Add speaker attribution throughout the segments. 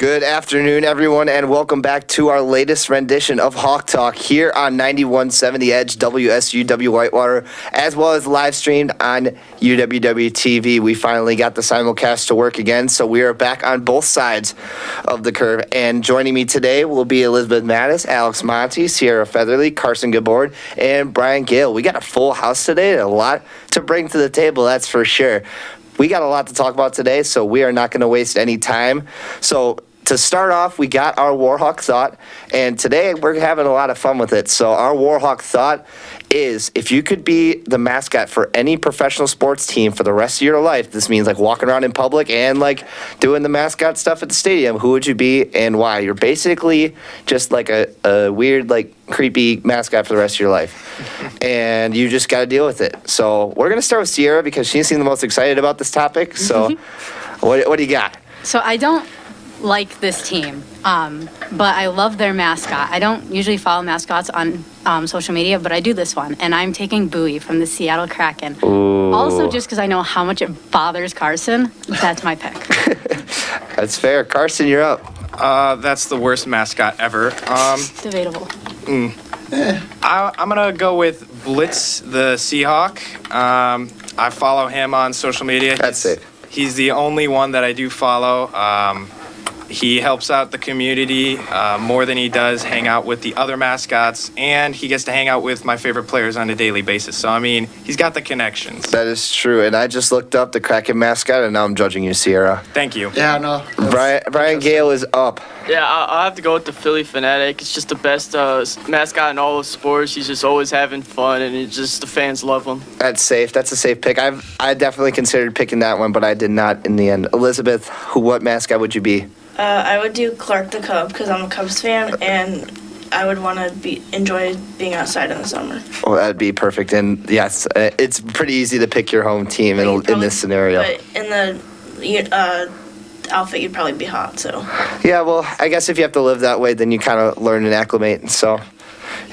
Speaker 1: Good afternoon, everyone, and welcome back to our latest rendition of Hawk Talk here on 91.7 The Edge, WSUW Whitewater, as well as live streamed on UWW TV. We finally got the simulcast to work again, so we are back on both sides of the curve. And joining me today will be Elizabeth Mattis, Alex Monty, Sierra Featherly, Carson Gabord, and Brian Gale. We got a full house today and a lot to bring to the table, that's for sure. We got a lot to talk about today, so we are not going to waste any time. So to start off, we got our Warhawk Thought, and today we're having a lot of fun with it. So our Warhawk Thought is, if you could be the mascot for any professional sports team for the rest of your life, this means like walking around in public and like doing the mascot stuff at the stadium, who would you be and why? You're basically just like a weird, like creepy mascot for the rest of your life. And you just got to deal with it. So we're going to start with Sierra because she seemed the most excited about this topic. So what do you got?
Speaker 2: So I don't like this team, but I love their mascot. I don't usually follow mascots on social media, but I do this one, and I'm taking Bowie from the Seattle Kraken.
Speaker 1: Ooh.
Speaker 2: Also, just because I know how much it bothers Carson, that's my pick.
Speaker 1: That's fair. Carson, you're up.
Speaker 3: That's the worst mascot ever.
Speaker 2: Debatable.
Speaker 3: I'm going to go with Blitz the Seahawk. I follow him on social media.
Speaker 1: That's it.
Speaker 3: He's the only one that I do follow. He helps out the community more than he does hang out with the other mascots, and he gets to hang out with my favorite players on a daily basis. So, I mean, he's got the connections.
Speaker 1: That is true. And I just looked up the Kraken mascot, and now I'm judging you, Sierra.
Speaker 3: Thank you.
Speaker 4: Yeah, no.
Speaker 1: Brian Gale is up.
Speaker 5: Yeah, I'll have to go with the Philly Fanatic. It's just the best mascot in all of sports. He's just always having fun, and the fans love him.
Speaker 1: That's safe. That's a safe pick. I definitely considered picking that one, but I did not in the end. Elizabeth, what mascot would you be?
Speaker 6: I would do Clark the Cub because I'm a Cubs fan, and I would want to enjoy being outside in the summer.
Speaker 1: Oh, that'd be perfect. And yes, it's pretty easy to pick your home team in this scenario.
Speaker 6: But in the outfit, you'd probably be hot. So.
Speaker 1: Yeah, well, I guess if you have to live that way, then you kind of learn and acclimate. So,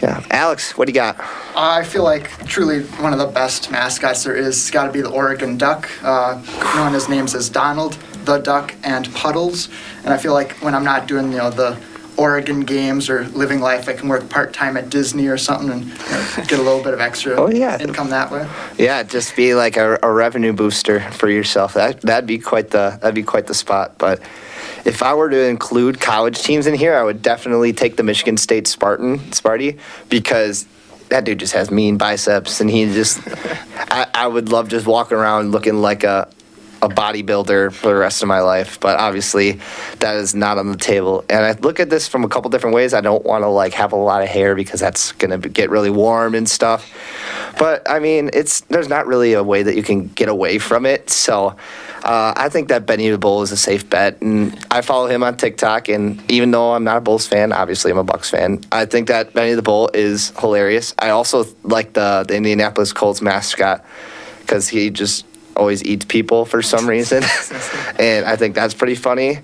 Speaker 1: yeah, Alex, what do you got?
Speaker 4: I feel like truly one of the best mascots there is. It's got to be the Oregon Duck, known as names as Donald, the Duck, and Puddles. And I feel like when I'm not doing, the Oregon games or living life, I can work part-time at Disney or something and get a little bit of extra income that way.
Speaker 1: Yeah, just be like a revenue booster for yourself. That'd be quite the spot. But if I were to include college teams in here, I would definitely take the Michigan State Sparty, because that dude just has mean biceps, and he just I would love just walking around looking like a bodybuilder for the rest of my life, but obviously that is not on the table. And I look at this from a couple different ways. I don't want to have a lot of hair because that's going to get really warm and stuff. But I mean, there's not really a way that you can get away from it. So I think that Benny the Bull is a safe bet, and I follow him on TikTok. And even though I'm not a Bulls fan, obviously I'm a Bucks fan, I think that Benny the Bull is hilarious. I also like the Indianapolis Colts mascot because he just always eats people for some reason. And I think that's pretty funny.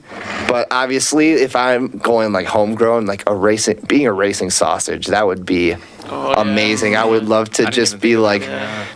Speaker 1: But obviously, if I'm going homegrown, being a racing sausage, that would be amazing. I would love to just be man,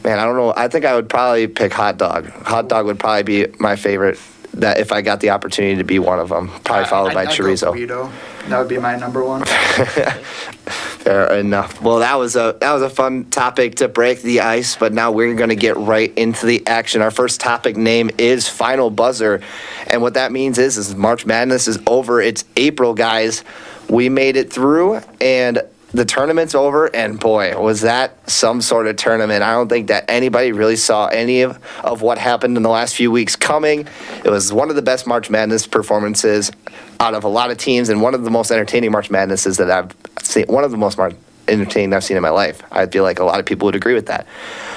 Speaker 1: I don't know. I think I would probably pick hot dog. Hot dog would probably be my favorite, that if I got the opportunity to be one of them, probably followed by chorizo.
Speaker 4: Burrito. That would be my number one.
Speaker 1: Fair enough. Well, that was a fun topic to break the ice, but now we're going to get right into the action. Our first topic name is Final Buzzer, and what that means is March Madness is over. It's April, guys. We made it through, and the tournament's over, and boy, was that some sort of tournament. I don't think that anybody really saw any of what happened in the last few weeks coming. It was one of the best March Madness performances out of a lot of teams, and one of the most entertaining March Madnesses that I've seen, one of the most entertaining I've seen in my life. I feel like a lot of people would agree with that.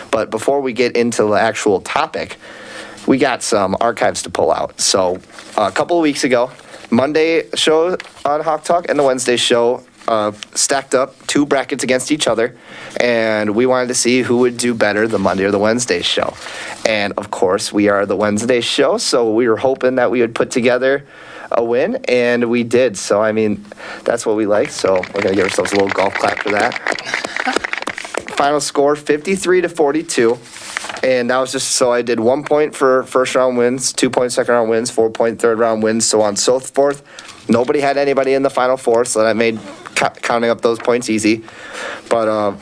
Speaker 1: But before we get into the actual topic, we got some archives to pull out. So a couple of weeks ago, Monday show on Hawk Talk and the Wednesday show stacked up two brackets against each other, and we wanted to see who would do better, the Monday or the Wednesday show. And of course, we are the Wednesday show, so we were hoping that we would put together a win, and we did. So, I mean, that's what we like, so we're going to give ourselves a little golf clap for that. Final score, 53-42, and that was just, so I did 1 point for first round wins, 2 point second round wins, 4 point third round wins, so on and so forth. nobody had anybody in the Final Four, so that made counting up those points easy. But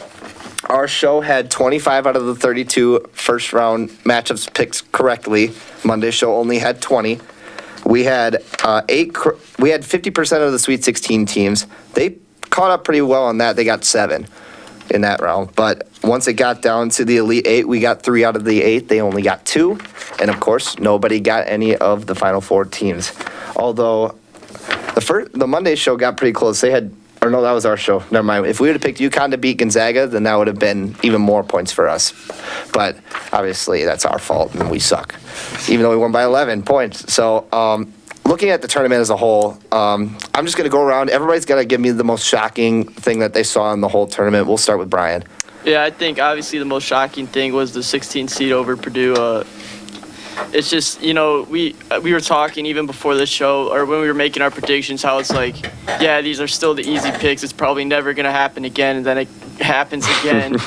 Speaker 1: our show had 25 out of the 32 first-round matchups picked correctly. Monday's show only had 20. We had 50% of the Sweet 16 teams. They caught up pretty well on that. They got 7 in that round. But once it got down to the Elite 8, we got 3 out of the 8. They only got 2. And, of course, nobody got any of the Final Four teams. Although the Monday show got pretty close. They had, or no, that was our show. Never mind. If we would have picked UConn to beat Gonzaga, then that would have been even more points for us. But obviously, that's our fault, and we suck, even though we won by 11 points. So, looking at the tournament as a whole, I'm just going to go around. Everybody's got to give me the most shocking thing that they saw in the whole tournament. We'll start with Brian.
Speaker 5: Yeah, I think obviously the most shocking thing was the 16 seed over Purdue. It's just, we were talking even before the show, or when we were making our predictions, how it's like, yeah, these are still the easy picks. It's probably never going to happen again, and then it happens again.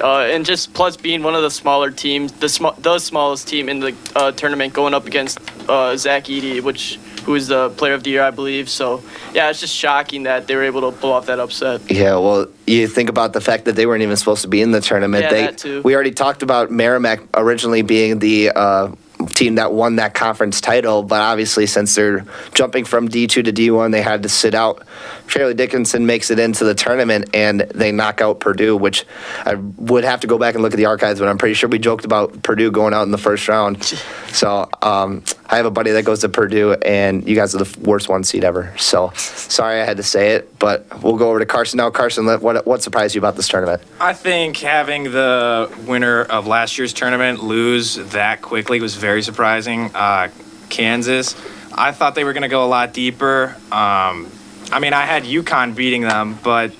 Speaker 5: And just plus being one of the smaller teams, the smallest team in the tournament, going up against Zach Edey, who is the player of the year, I believe. So, yeah, it's just shocking that they were able to pull off that upset.
Speaker 1: Yeah, well, you think about the fact that they weren't even supposed to be in the tournament.
Speaker 5: Yeah, that too.
Speaker 1: We already talked about Merrimack originally being the team that won that conference title, but obviously since they're jumping from D2 to D1, they had to sit out. Fairleigh Dickinson makes it into the tournament, and they knock out Purdue, which I would have to go back and look at the archives, but I'm pretty sure we joked about Purdue going out in the first round. So I have a buddy that goes to Purdue, and you guys are the worst 1 seed ever. So sorry I had to say it, but we'll go over to Carson now. Carson, what surprised you about this tournament?
Speaker 3: I think having the winner of last year's tournament lose that quickly was very surprising. Kansas, I thought they were going to go a lot deeper. I had UConn beating them, but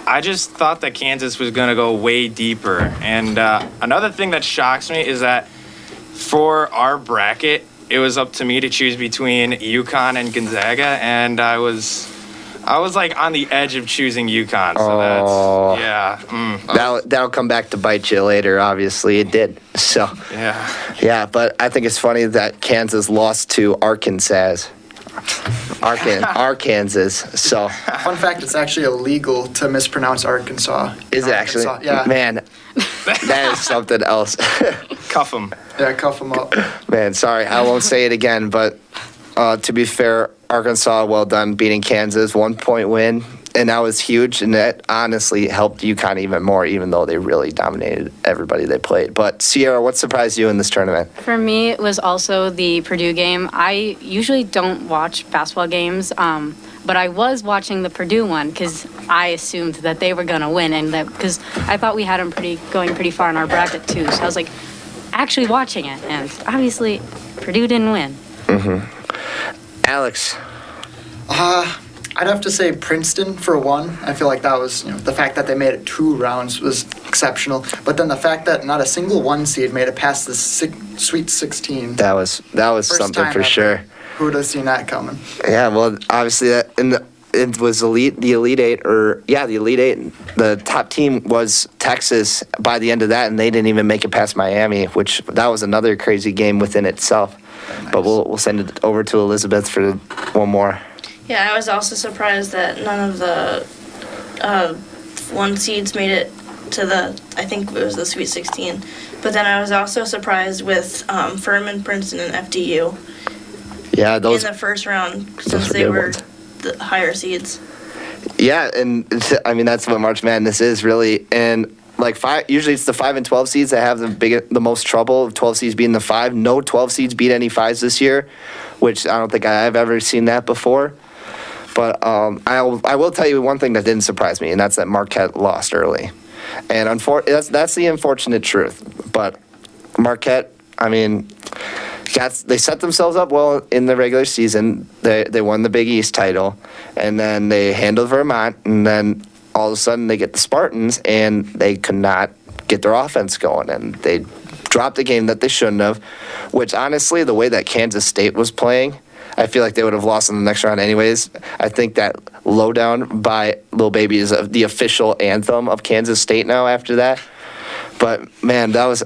Speaker 3: I just thought that Kansas was going to go way deeper. And another thing that shocks me is that for our bracket, it was up to me to choose between UConn and Gonzaga, and I was like on the edge of choosing UConn. So
Speaker 1: That'll come back to bite you later. Obviously, it did. So yeah. But I think it's funny that Kansas lost to Arkansas. Arkansas. So
Speaker 4: Fun fact, it's actually illegal to mispronounce Arkansas.
Speaker 1: is it actually?
Speaker 4: Yeah.
Speaker 1: Man, that is something else.
Speaker 3: Cuff them.
Speaker 4: Yeah, cuff them up.
Speaker 1: Man, sorry, I won't say it again, but to be fair, Arkansas, well done beating Kansas, 1-point win, and that was huge, and that honestly helped UConn even more, even though they really dominated everybody they played. But Sierra, what surprised you in this tournament?
Speaker 2: For me, it was also the Purdue game. I usually don't watch basketball games, but I was watching the Purdue one because I assumed that they were going to win, and that because I thought we had them going pretty far in our bracket too. So I was like actually watching it, and obviously Purdue didn't win.
Speaker 1: Alex.
Speaker 4: I'd have to say Princeton for one. I feel like that was, the fact that they made it 2 rounds was exceptional. But then the fact that not a single 1 seed made it past the Sweet 16.
Speaker 1: That was something for sure.
Speaker 4: Who would have seen that coming?
Speaker 1: Yeah, well, obviously it was the Elite Eight. The top team was Texas by the end of that, and they didn't even make it past Miami, which that was another crazy game within itself. Nice. But we'll send it over to Elizabeth for one more.
Speaker 6: Yeah, I was also surprised that none of the 1 seeds made it to I think it was the Sweet 16. But then I was also surprised with Furman, Princeton, and FDU.
Speaker 1: Yeah, those
Speaker 6: in the first round, since they were the higher seeds.
Speaker 1: Yeah, and that's what March Madness is really, and usually it's the 5 and 12 seeds that have the most trouble. 12 seeds beating the 5. No 12 seeds beat any 5s this year, which I don't think I've ever seen that before. But I will tell you one thing that didn't surprise me, and that's that Marquette lost early, and that's the unfortunate truth. But Marquette, they set themselves up well in the regular season. They won the Big East title, and then they handled Vermont, and then all of a sudden they get the Spartans, and they could not get their offense going, and they dropped a game that they shouldn't have, which honestly, the way that Kansas State was playing, I feel like they would have lost in the next round anyways. I think that Lowdown by Lil Baby is the official anthem of Kansas State now after that. But, man, that was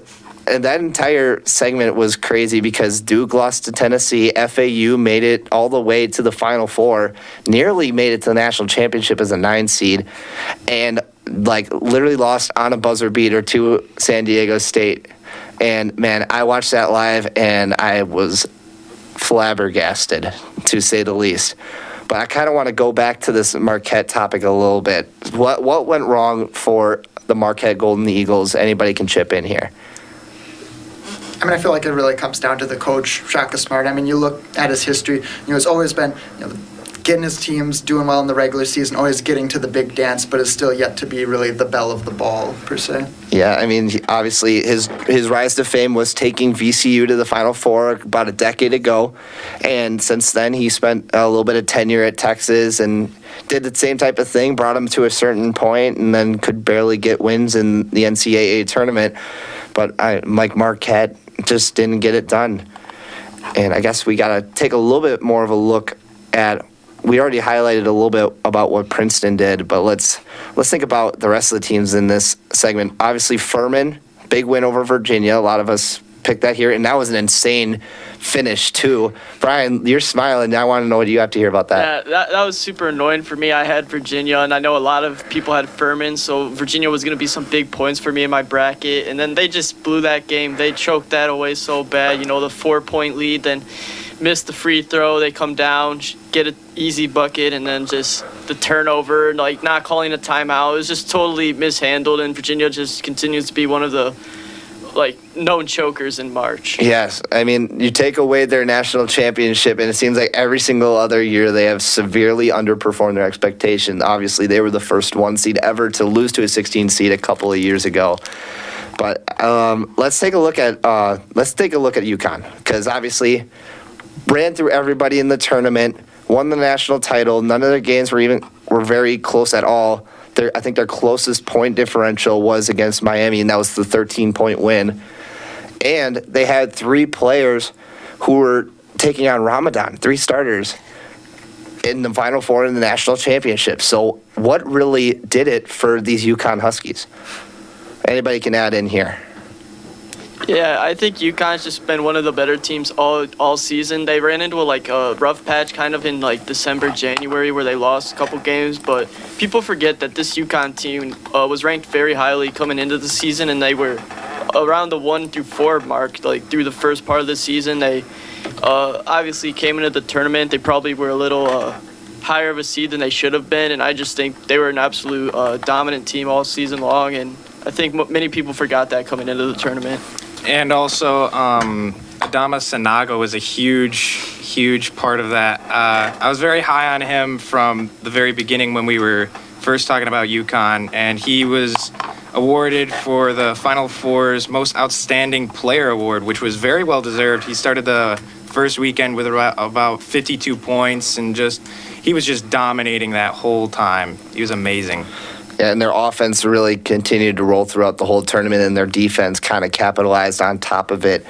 Speaker 1: And that entire segment was crazy because Duke lost to Tennessee. FAU made it all the way to the Final Four, nearly made it to the national championship as a 9 seed, and like literally lost on a buzzer beater to San Diego State. And man, I watched that live and I was flabbergasted, to say the least. But I kind of want to go back to this Marquette topic a little bit. What went wrong for the Marquette Golden Eagles? Anybody can chip in here.
Speaker 4: I mean, I feel like it really comes down to the coach, Shaka Smart. I mean, you look at his history, it's always been, getting his teams doing well in the regular season, always getting to the big dance, but is still yet to be really the belle of the ball, per se.
Speaker 1: Yeah, I mean, obviously his rise to fame was taking VCU to the Final Four about a decade ago, and since then he spent a little bit of tenure at Texas and did the same type of thing, brought him to a certain point, and then could barely get wins in the NCAA tournament. But Mike Marquette just didn't get it done. And I guess we got to take a little bit more of a look at, we already highlighted a little bit about what Princeton did, but let's think about the rest of the teams in this segment. Obviously, Furman, big win over Virginia. A lot of us picked that here, and that was an insane finish, too. Brian, you're smiling. I want to know what you have to hear about that.
Speaker 5: Yeah, that was super annoying for me. I had Virginia, and I know a lot of people had Furman, so Virginia was going to be some big points for me in my bracket, and then they just blew that game. They choked that away so bad, the 4-point lead, then missed the free throw. They come down, get an easy bucket, and then just the turnover, not calling a timeout. It was just totally mishandled, and Virginia just continues to be one of the known chokers in March.
Speaker 1: Yes, I mean, you take away their national championship, and it seems like every single other year they have severely underperformed their expectations. Obviously, they were the first 1 seed ever to lose to a 16 seed a couple of years ago. But let's take a look at UConn, because obviously ran through everybody in the tournament, won the national title. None of their games were very close at all. I think their closest point differential was against Miami, and that was the 13-point win. And they had 3 players who were taking on Ramadan, 3 starters in the Final Four in the national championship. So what really did it for these UConn Huskies? Anybody can add in here.
Speaker 5: Yeah, I think UConn's just been one of the better teams all season. They ran into a rough patch kind of in December, January, where they lost a couple games. But people forget that this UConn team was ranked very highly coming into the season, and they were around the 1 through 4 mark through the first part of the season. They obviously came into the tournament. They probably were a little higher of a seed than they should have been, and I just think they were an absolute dominant team all season long. And I think many people forgot that coming into the tournament.
Speaker 3: And also, Adama Sanago was a huge part of that. I was very high on him from the very beginning when we were first talking about UConn, and he was awarded for the Final Four's Most Outstanding Player Award, which was very well deserved. He started the first weekend with about 52 points, and he was just dominating that whole time. He was amazing.
Speaker 1: Yeah, and their offense really continued to roll throughout the whole tournament, and their defense kind of capitalized on top of it.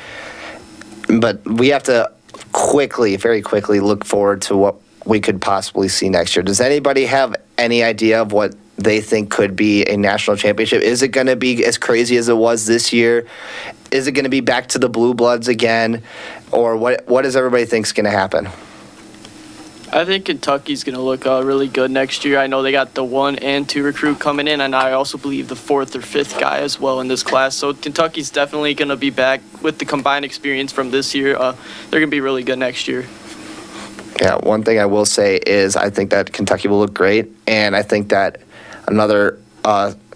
Speaker 1: But we have to very quickly look forward to what we could possibly see next year. Does anybody have any idea of what they think could be a national championship? Is it going to be as crazy as it was this year? Is it going to be back to the Blue Bloods again? Or what does everybody think is going to happen?
Speaker 5: I think Kentucky's going to look really good next year. I know they got the 1 and 2 recruit coming in, and I also believe the 4th or 5th guy as well in this class. So Kentucky's definitely going to be back with the combined experience from this year. They're going to be really good next year.
Speaker 1: Yeah, one thing I will say is I think that Kentucky will look great, and I think that another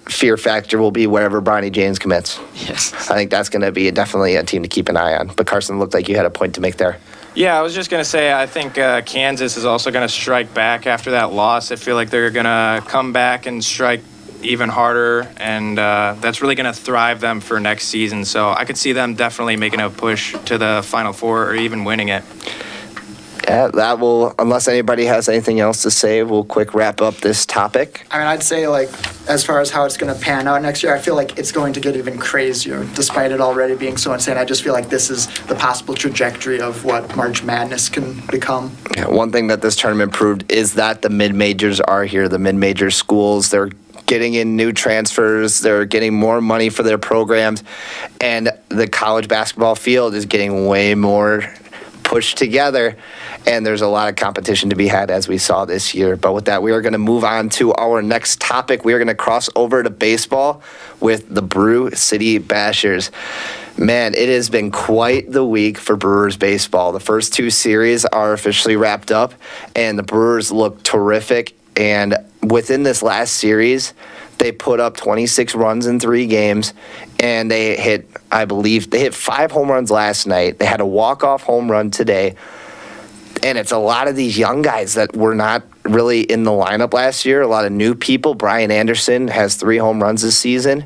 Speaker 1: fear factor will be wherever Bronny James commits.
Speaker 5: Yes.
Speaker 1: I think that's going to be definitely a team to keep an eye on. But Carson, looked like you had a point to make there.
Speaker 3: Yeah, I was just going to say, I think Kansas is also going to strike back after that loss. I feel like they're going to come back and strike even harder, and that's really going to thrive them for next season. So I could see them definitely making a push to the Final Four or even winning it.
Speaker 1: Yeah, that will, unless anybody has anything else to say, we'll quick wrap up this topic.
Speaker 4: I mean, I'd say, as far as how it's going to pan out next year, I feel like it's going to get even crazier, despite it already being so insane. I just feel like this is the possible trajectory of what March Madness can become.
Speaker 1: Yeah, one thing that this tournament proved is that the mid-majors are here. The mid-major schools, they're getting in new transfers, they're getting more money for their programs, and the college basketball field is getting way more pushed together, and there's a lot of competition to be had as we saw this year. But with that, we are going to move on to our next topic. We are going to cross over to baseball with the Brew City Bashers. Man, it has been quite the week for Brewers baseball. The first two series are officially wrapped up, and the Brewers look terrific. And within this last series, they put up 26 runs in 3 games, and they hit, I believe, they hit 5 home runs last night. They had a walk-off home run today. And it's a lot of these young guys that were not really in the lineup last year. A lot of new people. Brian Anderson has 3 home runs this season.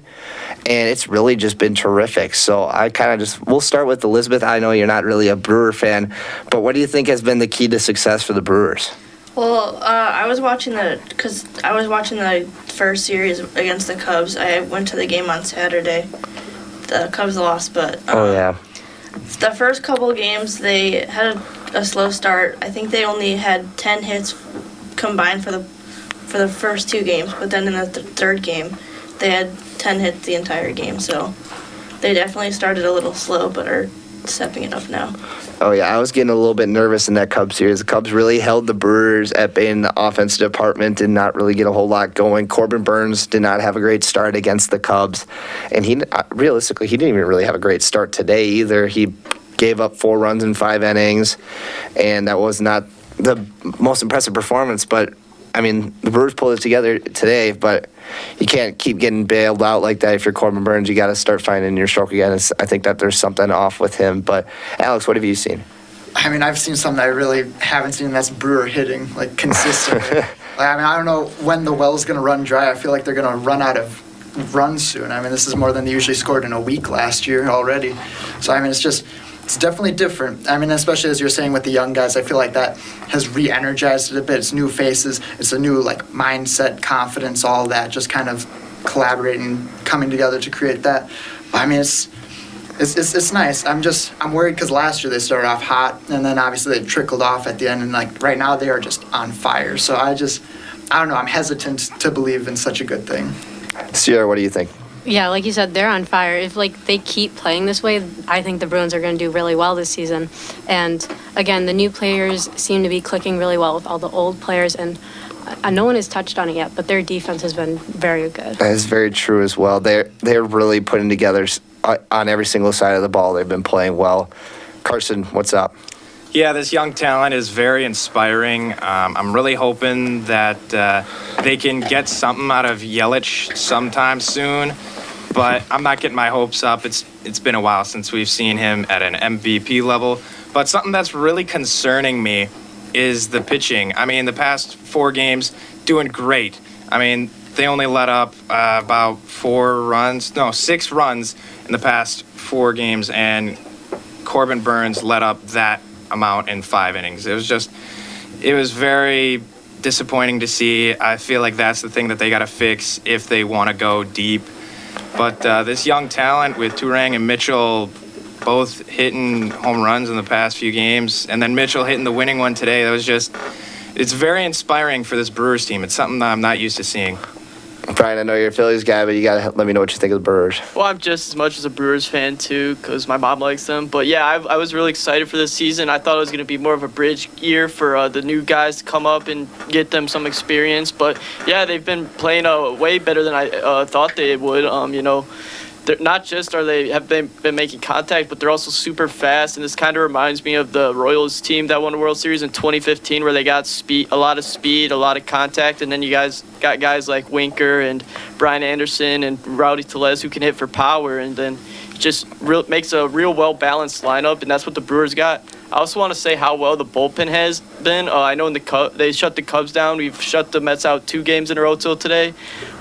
Speaker 1: And it's really just been terrific. So I kind of we'll start with Elizabeth. I know you're not really a Brewer fan, but what do you think has been the key to success for the Brewers?
Speaker 6: Well, I was watching the first series against the Cubs. I went to the game on Saturday. The Cubs lost, but the first couple games they had a slow start. I think they only had 10 hits combined for the first 2 games, but then in the third game, they had 10 hits the entire game. So they definitely started a little slow, but are stepping it up now.
Speaker 1: Oh, yeah, I was getting a little bit nervous in that Cubs series. The Cubs really held the Brewers at bay in the offensive department, did not really get a whole lot going. Corbin Burns did not have a great start against the Cubs. And he realistically, he didn't even really have a great start today either. He gave up 4 runs in 5 innings, and that was not the most impressive performance. But, I mean, the Brewers pulled it together today, but you can't keep getting bailed out like that if you're Corbin Burns. You got to start finding your stroke again. I think that there's something off with him. But, Alex, what have you seen?
Speaker 4: I mean, I've seen something I really haven't seen, and that's Brewer hitting, like, consistently. I mean, I don't know when the well's going to run dry. I feel like they're going to run out of runs soon. I mean, this is more than they usually scored in a week last year already. So, I mean, it's definitely different. I mean, especially as you're saying with the young guys, I feel like that has re-energized it a bit. It's new faces. It's a new, like, mindset, confidence, all that, just kind of collaborating, coming together to create that. I mean, it's nice. I'm worried because last year they started off hot, and then obviously they trickled off at the end, and, like, right now they are just on fire. So I don't know. I'm hesitant to believe in such a good thing.
Speaker 1: Sierra, what do you think?
Speaker 2: Yeah, like you said, they're on fire. If they keep playing this way, I think the Bruins are going to do really well this season. And again, the new players seem to be clicking really well with all the old players, and no one has touched on it yet, but their defense has been very good.
Speaker 1: That is very true as well. They're really putting together on every single side of the ball. They've been playing well. Carson, what's up?
Speaker 3: Yeah, this young talent is very inspiring. I'm really hoping that they can get something out of Yelich sometime soon, but I'm not getting my hopes up. It's been a while since we've seen him at an MVP level. But something that's really concerning me is the pitching. I mean, the past 4 games, doing great. I mean, they only let up about 6 runs in the past 4 games, and Corbin Burns let up that amount in 5 innings. It was very disappointing to see. I feel like that's the thing that they got to fix if they want to go deep. But this young talent with Turang and Mitchell both hitting home runs in the past few games, and then Mitchell hitting the winning one today, it's very inspiring for this Brewers team. It's something that I'm not used to seeing.
Speaker 1: Brian, I know you're a Phillies guy, but you got to let me know what you think of the Brewers.
Speaker 5: Well, I'm just as much as a Brewers fan, too, because my mom likes them. But, yeah, I was really excited for this season. I thought it was going to be more of a bridge year for the new guys to come up and get them some experience. But, yeah, they've been playing way better than I thought they would. Not just have they been making contact, but they're also super fast. And this kind of reminds me of the Royals team that won the World Series in 2015, where they got a lot of speed, a lot of contact. And then you guys got guys like Winker and Brian Anderson and Rowdy Tellez who can hit for power. And then just makes a real well-balanced lineup. And that's what the Brewers got. I also want to say how well the bullpen has been. I know they shut the Cubs down. We've shut the Mets out 2 games in a row till today.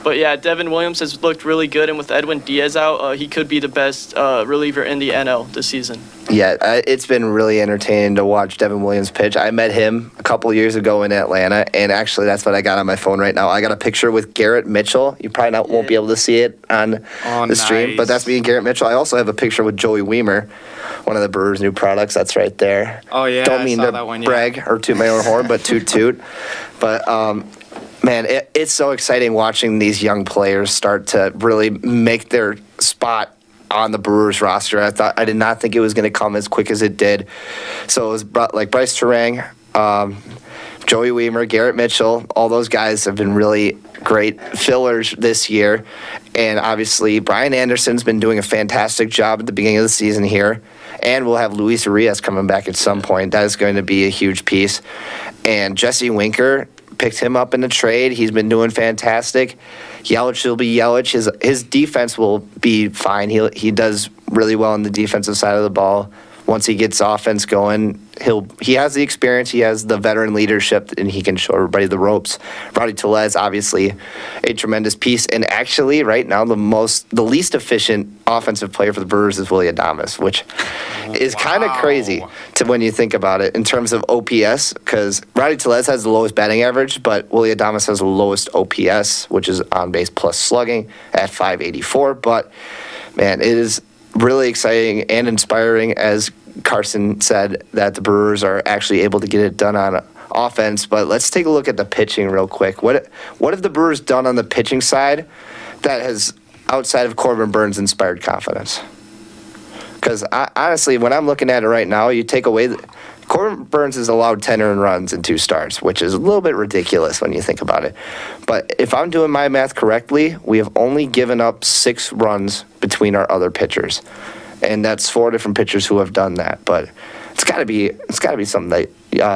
Speaker 5: But, yeah, Devin Williams has looked really good. And with Edwin Diaz out, he could be the best reliever in the NL this season.
Speaker 1: Yeah, it's been really entertaining to watch Devin Williams pitch. I met him a couple years ago in Atlanta, and actually that's what I got on my phone right now. I got a picture with Garrett Mitchell. You probably won't be able to see it on the stream, but that's me and Garrett Mitchell. I also have a picture with Joey Weimer, one of the Brewers' new products. That's right there.
Speaker 3: Oh, yeah,
Speaker 1: Don't mean
Speaker 3: I saw
Speaker 1: to
Speaker 3: that one, yeah.
Speaker 1: brag or toot my own horn, but toot. But, man, it's so exciting watching these young players start to really make their spot on the Brewers roster. I did not think it was going to come as quick as it did. So it was like Bryce Terang, Joey Weimer, Garrett Mitchell, all those guys have been really great fillers this year. And obviously, Brian Anderson's been doing a fantastic job at the beginning of the season here. And we'll have Luis Arias coming back at some point. That is going to be a huge piece. And Jesse Winker picked him up in the trade. He's been doing fantastic. Yelich will be Yelich. His defense will be fine. He does really well on the defensive side of the ball. Once he gets offense going, he has the experience, he has the veteran leadership, and he can show everybody the ropes. Rowdy Tellez, obviously, a tremendous piece. And actually, right now, the least efficient offensive player for the Brewers is Willy Adames, which is kind of crazy to when you think about it in terms of OPS, because Rowdy Tellez has the lowest batting average, but Willy Adames has the lowest OPS, which is on base plus slugging at 584. But man, it is really exciting and inspiring, as Carson said, that the Brewers are actually able to get it done on offense. But let's take a look at the pitching real quick. What have the Brewers done on the pitching side that has, outside of Corbin Burns, inspired confidence? Because honestly, when I'm looking at it right now, you take away Corbin Burns has allowed 10 earned runs in 2 starts, which is a little bit ridiculous when you think about it. But if I'm doing my math correctly, we have only given up 6 runs between our other pitchers. And that's 4 different pitchers who have done that. But it's got to be something that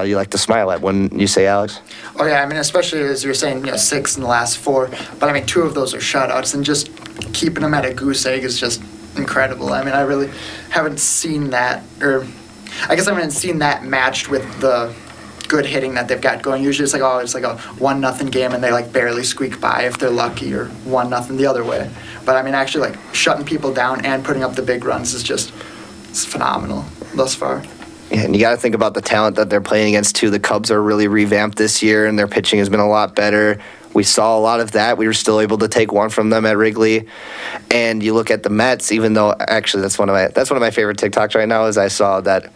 Speaker 1: you like to smile at when you say, Alex.
Speaker 4: Oh yeah, I mean, especially as you're saying, 6 in the last 4. But I mean, 2 of those are shutouts, and just keeping them at a goose egg is just incredible. I mean, I really haven't seen that, or I guess I haven't seen that matched with the good hitting that they've got going. Usually it's like a 1-0 game and they like barely squeak by if they're lucky, or 1-0 the other way. But I mean, actually like shutting people down and putting up the big runs is just, it's phenomenal thus far.
Speaker 1: Yeah, and you got to think about the talent that they're playing against too. The Cubs are really revamped this year, and their pitching has been a lot better. We saw a lot of that. We were still able to take 1 from them at Wrigley. And you look at the Mets, even though actually that's one of my favorite TikToks right now, is I saw that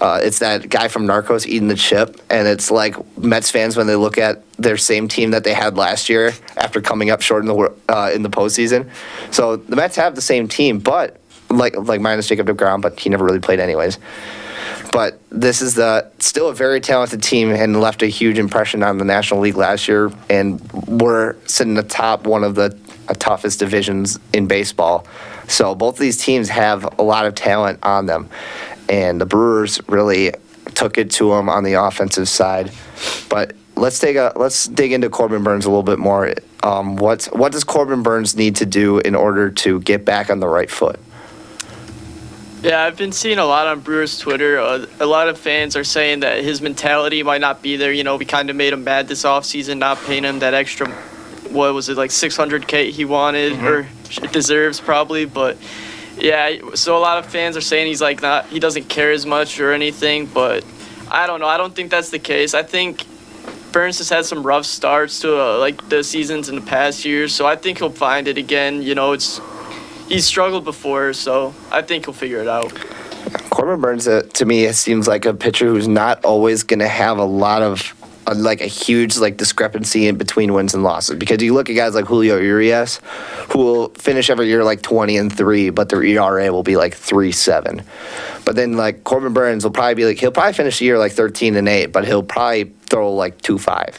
Speaker 1: it's that guy from Narcos eating the chip, and it's like Mets fans when they look at their same team that they had last year after coming up short in the postseason. So the Mets have the same team, but like minus Jacob deGrom, but he never really played anyways. But this is still a very talented team and left a huge impression on the National League last year, and we're sitting atop one of the toughest divisions in baseball. So both of these teams have a lot of talent on them, and the Brewers really took it to them on the offensive side. But let's dig into Corbin Burns a little bit more. What does Corbin Burns need to do in order to get back on the right foot?
Speaker 5: Yeah, I've been seeing a lot on Brewers Twitter. A lot of fans are saying that his mentality might not be there. We kind of made him mad this offseason, not paying him that extra, what was it, like $600K he wanted or deserves probably. But yeah, so a lot of fans are saying he doesn't care as much or anything. But I don't know. I don't think that's the case. I think Burns has had some rough starts to the seasons in the past years, so I think he'll find it again. He's struggled before, so I think he'll figure it out.
Speaker 1: Corbin Burns, to me, seems like a pitcher who's not always going to have a lot of, a huge discrepancy in between wins and losses. Because you look at guys like Julio Urias, who will finish every year 20-3, but their ERA will be 3.7. But then Corbin Burns will probably be he'll probably finish the year 13-8, but he'll probably throw 2.5.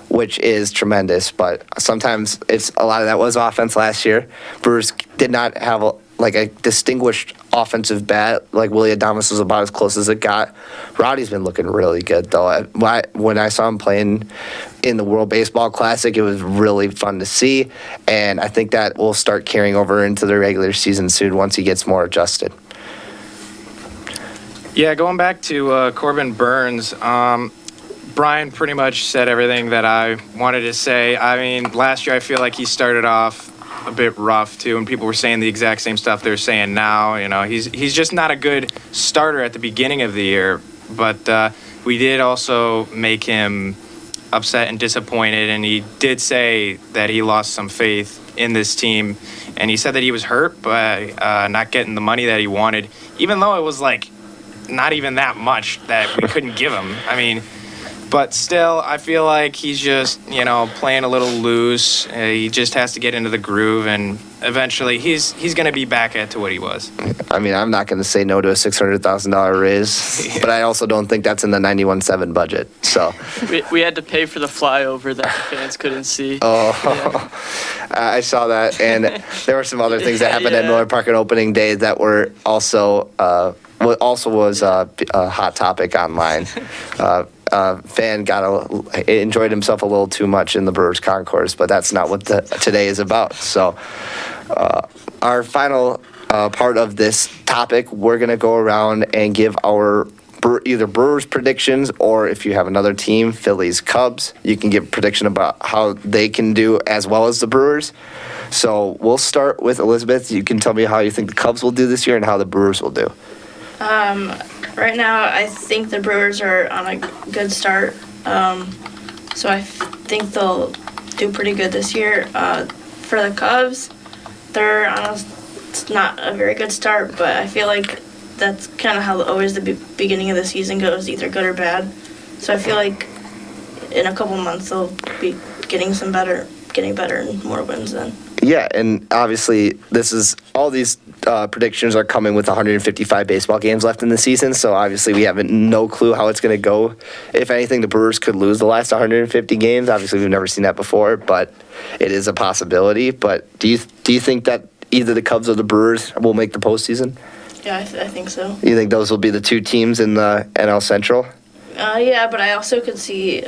Speaker 1: Which is tremendous, but sometimes a lot of that was offense last year. Brewers did not have a distinguished offensive bat. Willy Adames was about as close as it got. Rowdy's been looking really good, though. When I saw him playing in the World Baseball Classic, it was really fun to see, and I think that will start carrying over into the regular season soon once he gets more adjusted.
Speaker 3: Yeah, going back to Corbin Burns, Brian pretty much said everything that I wanted to say. I mean, last year I feel like he started off a bit rough too, and people were saying the exact same stuff they're saying now. He's just not a good starter at the beginning of the year. But we did also make him upset and disappointed, and he did say that he lost some faith in this team, and he said that he was hurt by not getting the money that he wanted, even though it was not even that much that we couldn't give him. I mean. But still, I feel like he's just, playing a little loose. He just has to get into the groove, and eventually he's going to be back to what he was.
Speaker 1: I mean, I'm not going to say no to a $600,000 raise, but I also don't think that's in the 91.7 budget. So
Speaker 5: We had to pay for the flyover that the fans couldn't see.
Speaker 1: I saw that, and there were some other things that happened at
Speaker 5: Yeah.
Speaker 1: Miller Park on opening day that were also was a hot topic online. Fan enjoyed himself a little too much in the Brewers concourse, but that's not what today is about. So our final part of this topic, we're going to go around and give our either Brewers predictions, or if you have another team, Phillies, Cubs, you can give a prediction about how they can do as well as the Brewers. So we'll start with Elizabeth. You can tell me how you think the Cubs will do this year and how the Brewers will do.
Speaker 6: Right now, I think the Brewers are on a good start. So I think they'll do pretty good this year. For the Cubs, they're on it's not a very good start, but I feel like that's kind of how always the beginning of the season goes, either good or bad. So I feel like in a couple months they'll be getting better and more wins then.
Speaker 1: Yeah, and obviously all these predictions are coming with 155 baseball games left in the season, so obviously we have no clue how it's going to go. If anything, the Brewers could lose the last 150 games. Obviously, we've never seen that before, but it is a possibility. But do you think that either the Cubs or the Brewers will make the postseason?
Speaker 6: Yeah, I think so.
Speaker 1: You think those will be the two teams in the NL Central?
Speaker 6: Yeah, but I also could see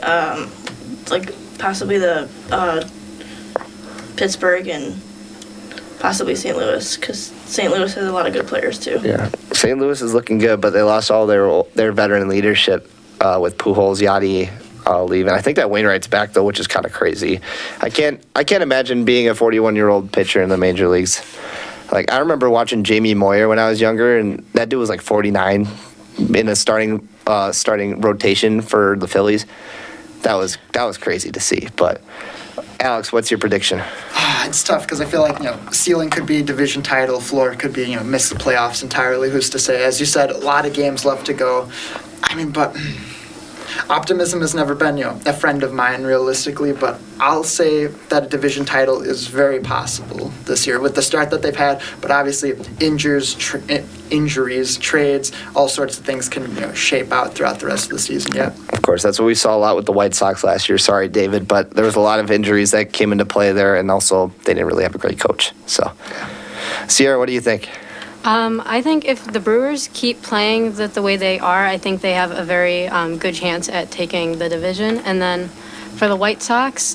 Speaker 6: possibly the Pittsburgh and possibly St. Louis, because St. Louis has a lot of good players too.
Speaker 1: Yeah, St. Louis is looking good, but they lost all their veteran leadership with Pujols, Yachty leaving. I think that Wainwright's back though, which is kind of crazy. I can't imagine being a 41-year-old pitcher in the major leagues. Like, I remember watching Jamie Moyer when I was younger, and that dude was like 49 in a starting rotation for the Phillies. That was crazy to see. But Alex, what's your prediction?
Speaker 4: It's tough because I feel like, ceiling could be division title, floor could be, miss the playoffs entirely. Who's to say? As you said, a lot of games left to go. I mean, but optimism has never been, a friend of mine realistically, but I'll say that a division title is very possible this year with the start that they've had, but obviously injuries, trades, all sorts of things can, shape out throughout the rest of the season, yeah.
Speaker 1: Of course, that's what we saw a lot with the White Sox last year. Sorry, David, but there was a lot of injuries that came into play there, and also they didn't really have a great coach. So, Sierra, what do you think?
Speaker 2: I think if the Brewers keep playing the way they are, I think they have a very good chance at taking the division. And then for the White Sox,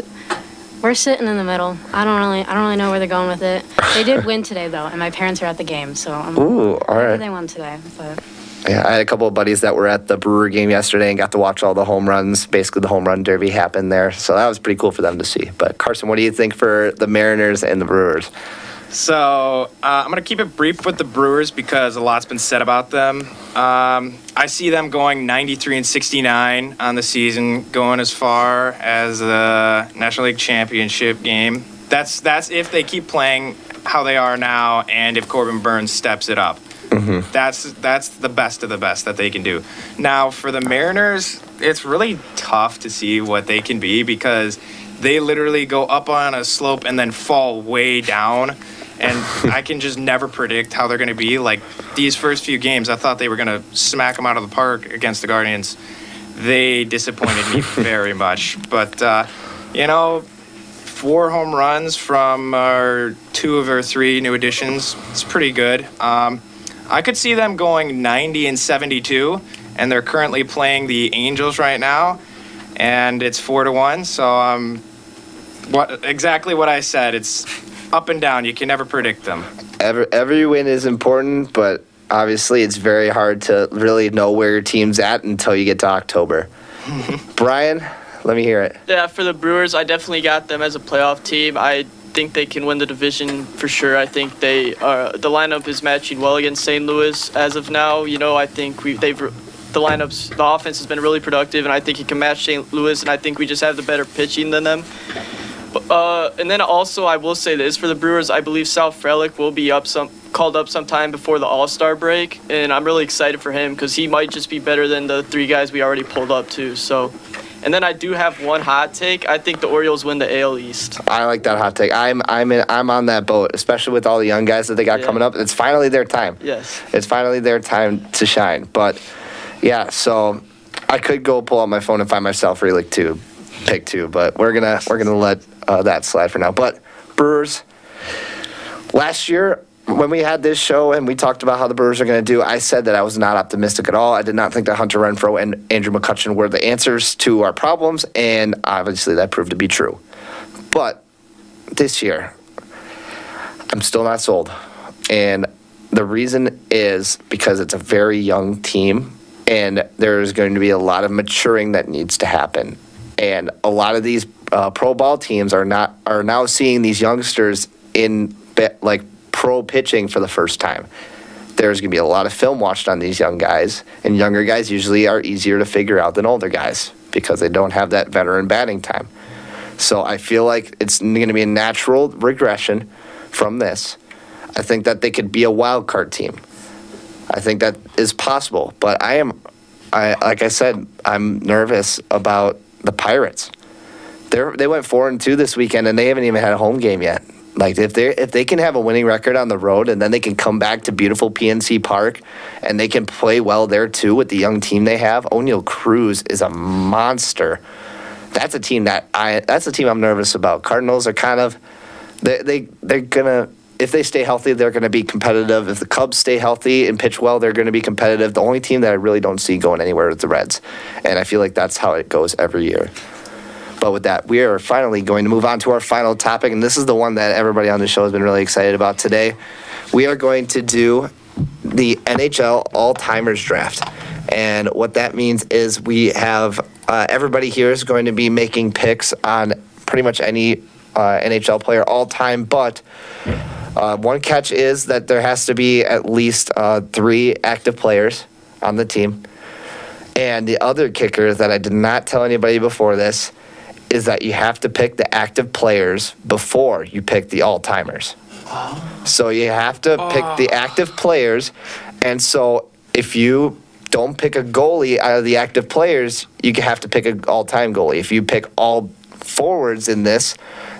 Speaker 2: we're sitting in the middle. I don't really know where they're going with it. They did win today though, and my parents are at the game, so
Speaker 1: Ooh, all right.
Speaker 2: they won today. But
Speaker 1: Yeah, I had a couple of buddies that were at the Brewer game yesterday and got to watch all the home runs. Basically, the home run derby happened there, so that was pretty cool for them to see. But Carson, what do you think for the Mariners and the Brewers?
Speaker 3: So I'm going to keep it brief with the Brewers because a lot's been said about them. I see them going 93-69 on the season, going as far as the National League Championship game. That's if they keep playing how they are now and if Corbin Burns steps it up. Mm-hmm. That's the best of the best that they can do. Now, for the Mariners, it's really tough to see what they can be because they literally go up on a slope and then fall way down. And I can just never predict how they're going to be. Like, these first few games, I thought they were going to smack them out of the park against the Guardians. They disappointed me very much. But, 4 home runs from our 2 of our 3 new additions. It's pretty good. I could see them going 90-72, and they're currently playing the Angels right now, and it's 4-1. So, exactly what I said. It's up and down. You can never predict them.
Speaker 1: Every win is important, but obviously it's very hard to really know where your team's at until you get to October. Brian, let me hear it.
Speaker 5: Yeah, for the Brewers, I definitely got them as a playoff team. I think they can win the division for sure. I think the lineup is matching well against St. Louis as of now. I think the offense has been really productive, and I think it can match St. Louis, and I think we just have the better pitching than them. And then also, I will say this for the Brewers, I believe Sal Frelick will be called up sometime before the All-Star break, and I'm really excited for him because he might just be better than the 3 guys we already pulled up too. So, And then I do have one hot take. I think the Orioles win the AL East.
Speaker 1: I like that hot take. I'm on that boat, especially with all the young guys that they got
Speaker 5: Yeah.
Speaker 1: coming up. It's finally their time.
Speaker 5: Yes.
Speaker 1: It's finally their time to shine. But yeah, so I could go pull out my phone and find myself really to pick two, but we're gonna let that slide for now. But Brewers, last year when we had this show and we talked about how the Brewers are going to do, I said that I was not optimistic at all. I did not think that Hunter Renfroe and Andrew McCutchen were the answers to our problems, and obviously that proved to be true. But this year, I'm still not sold. And the reason is because it's a very young team, and there's going to be a lot of maturing that needs to happen. And a lot of these pro ball teams are now seeing these youngsters in pro pitching for the first time. There's going to be a lot of film watched on these young guys, and younger guys usually are easier to figure out than older guys because they don't have that veteran batting time. So I feel like it's going to be a natural regression from this. I think that they could be a wild card team. I think that is possible, but like I said, I'm nervous about the Pirates. They went 4-2 this weekend, and they haven't even had a home game yet. Like if they can have a winning record on the road, and then they can come back to beautiful PNC Park, and they can play well there too with the young team they have. O'Neal Cruz is a monster. That's a team I'm nervous about. Cardinals are kind of they're gonna, if they stay healthy, they're gonna be competitive. If the Cubs stay healthy and pitch well, they're gonna be competitive. The only team that I really don't see going anywhere is the Reds, and I feel like that's how it goes every year. But with that, we are finally going to move on to our final topic, and this is the one that everybody on the show has been really excited about today. We are going to do the NHL All-Timers Draft. And what that means is we have everybody here is going to be making picks on pretty much any NHL player all-time, but one catch is that there has to be at least 3 active players on the team. And the other kicker that I did not tell anybody before this is that you have to pick the active players before you pick the all-timers. So you have to pick the active players, and so if you don't pick a goalie out of the active players, you have to pick an all-time goalie. If you pick all forwards in this,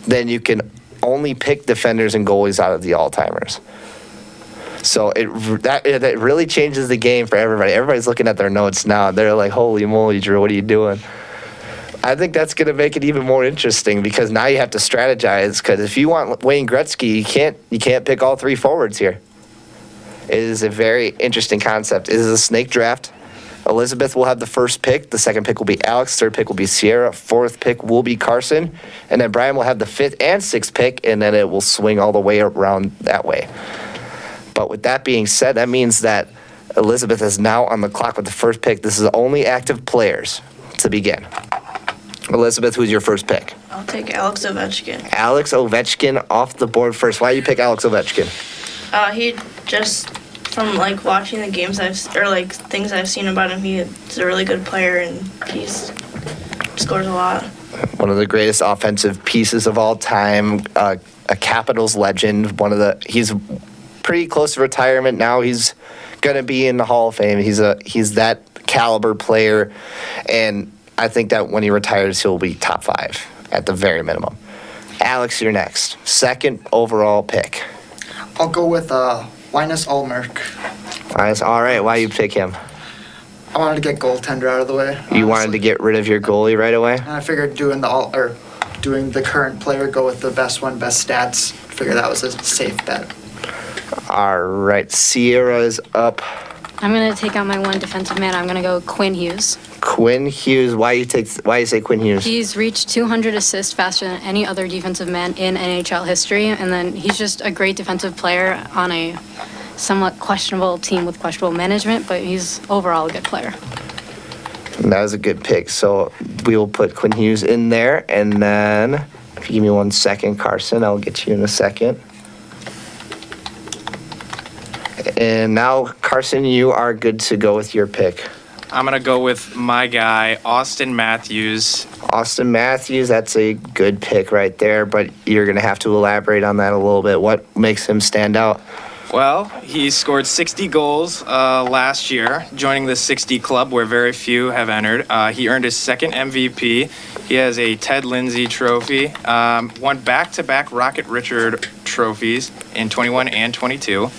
Speaker 1: then you can only pick defenders and goalies out of the all-timers. So it really changes the game for everybody. Everybody's looking at their notes now. They're like, holy moly, Drew, what are you doing? I think that's going to make it even more interesting because now you have to strategize. Because if you want Wayne Gretzky, you can't pick all 3 forwards here. It is a very interesting concept. It is a snake draft. Elizabeth will have the first pick. The second pick will be Alex. Third pick will be Sierra. Fourth pick will be Carson. And then Brian will have the 5th and 6th pick, and then it will swing all the way around that way. But with that being said, that means that Elizabeth is now on the clock with the first pick. This is only active players to begin. Elizabeth, who's your first pick?
Speaker 6: I'll take Alex Ovechkin.
Speaker 1: Alex Ovechkin off the board first. Why do you pick Alex Ovechkin?
Speaker 6: He just, from watching the games things I've seen about him, he's a really good player and he scores a lot.
Speaker 1: One of the greatest offensive pieces of all time, a Capitals legend. He's pretty close to retirement now. He's gonna be in the Hall of Fame. He's that caliber player, and I think that when he retires, he'll be top 5 at the very minimum. Alex, you're next. Second overall pick.
Speaker 4: I'll go with Linus Ullmark.
Speaker 1: All right, why you pick him?
Speaker 4: I wanted to get goaltender out of the way.
Speaker 1: You wanted to get rid of your goalie right away?
Speaker 4: And I figured doing the current player, go with the best one, best stats. Figure that was a safe bet.
Speaker 1: All right, Sierra's up.
Speaker 2: I'm going to take out my one defensive man. I'm going to go Quinn Hughes.
Speaker 1: Quinn Hughes. Why you say Quinn Hughes?
Speaker 2: He's reached 200 assists faster than any other defensive man in NHL history, and then he's just a great defensive player on a somewhat questionable team with questionable management, but he's overall a good player.
Speaker 1: That was a good pick. So we will put Quinn Hughes in there, and then if you give me 1 second, Carson, I'll get you in a second. And now, Carson, you are good to go with your pick.
Speaker 3: I'm going to go with my guy, Austin Matthews.
Speaker 1: Austin Matthews, that's a good pick right there, but you're going to have to elaborate on that a little bit. What makes him stand out?
Speaker 3: Well, he scored 60 goals last year, joining the 60 club where very few have entered. He earned his second MVP. He has a Ted Lindsay trophy, won back-to-back Rocket Richard trophies in 21 and 22.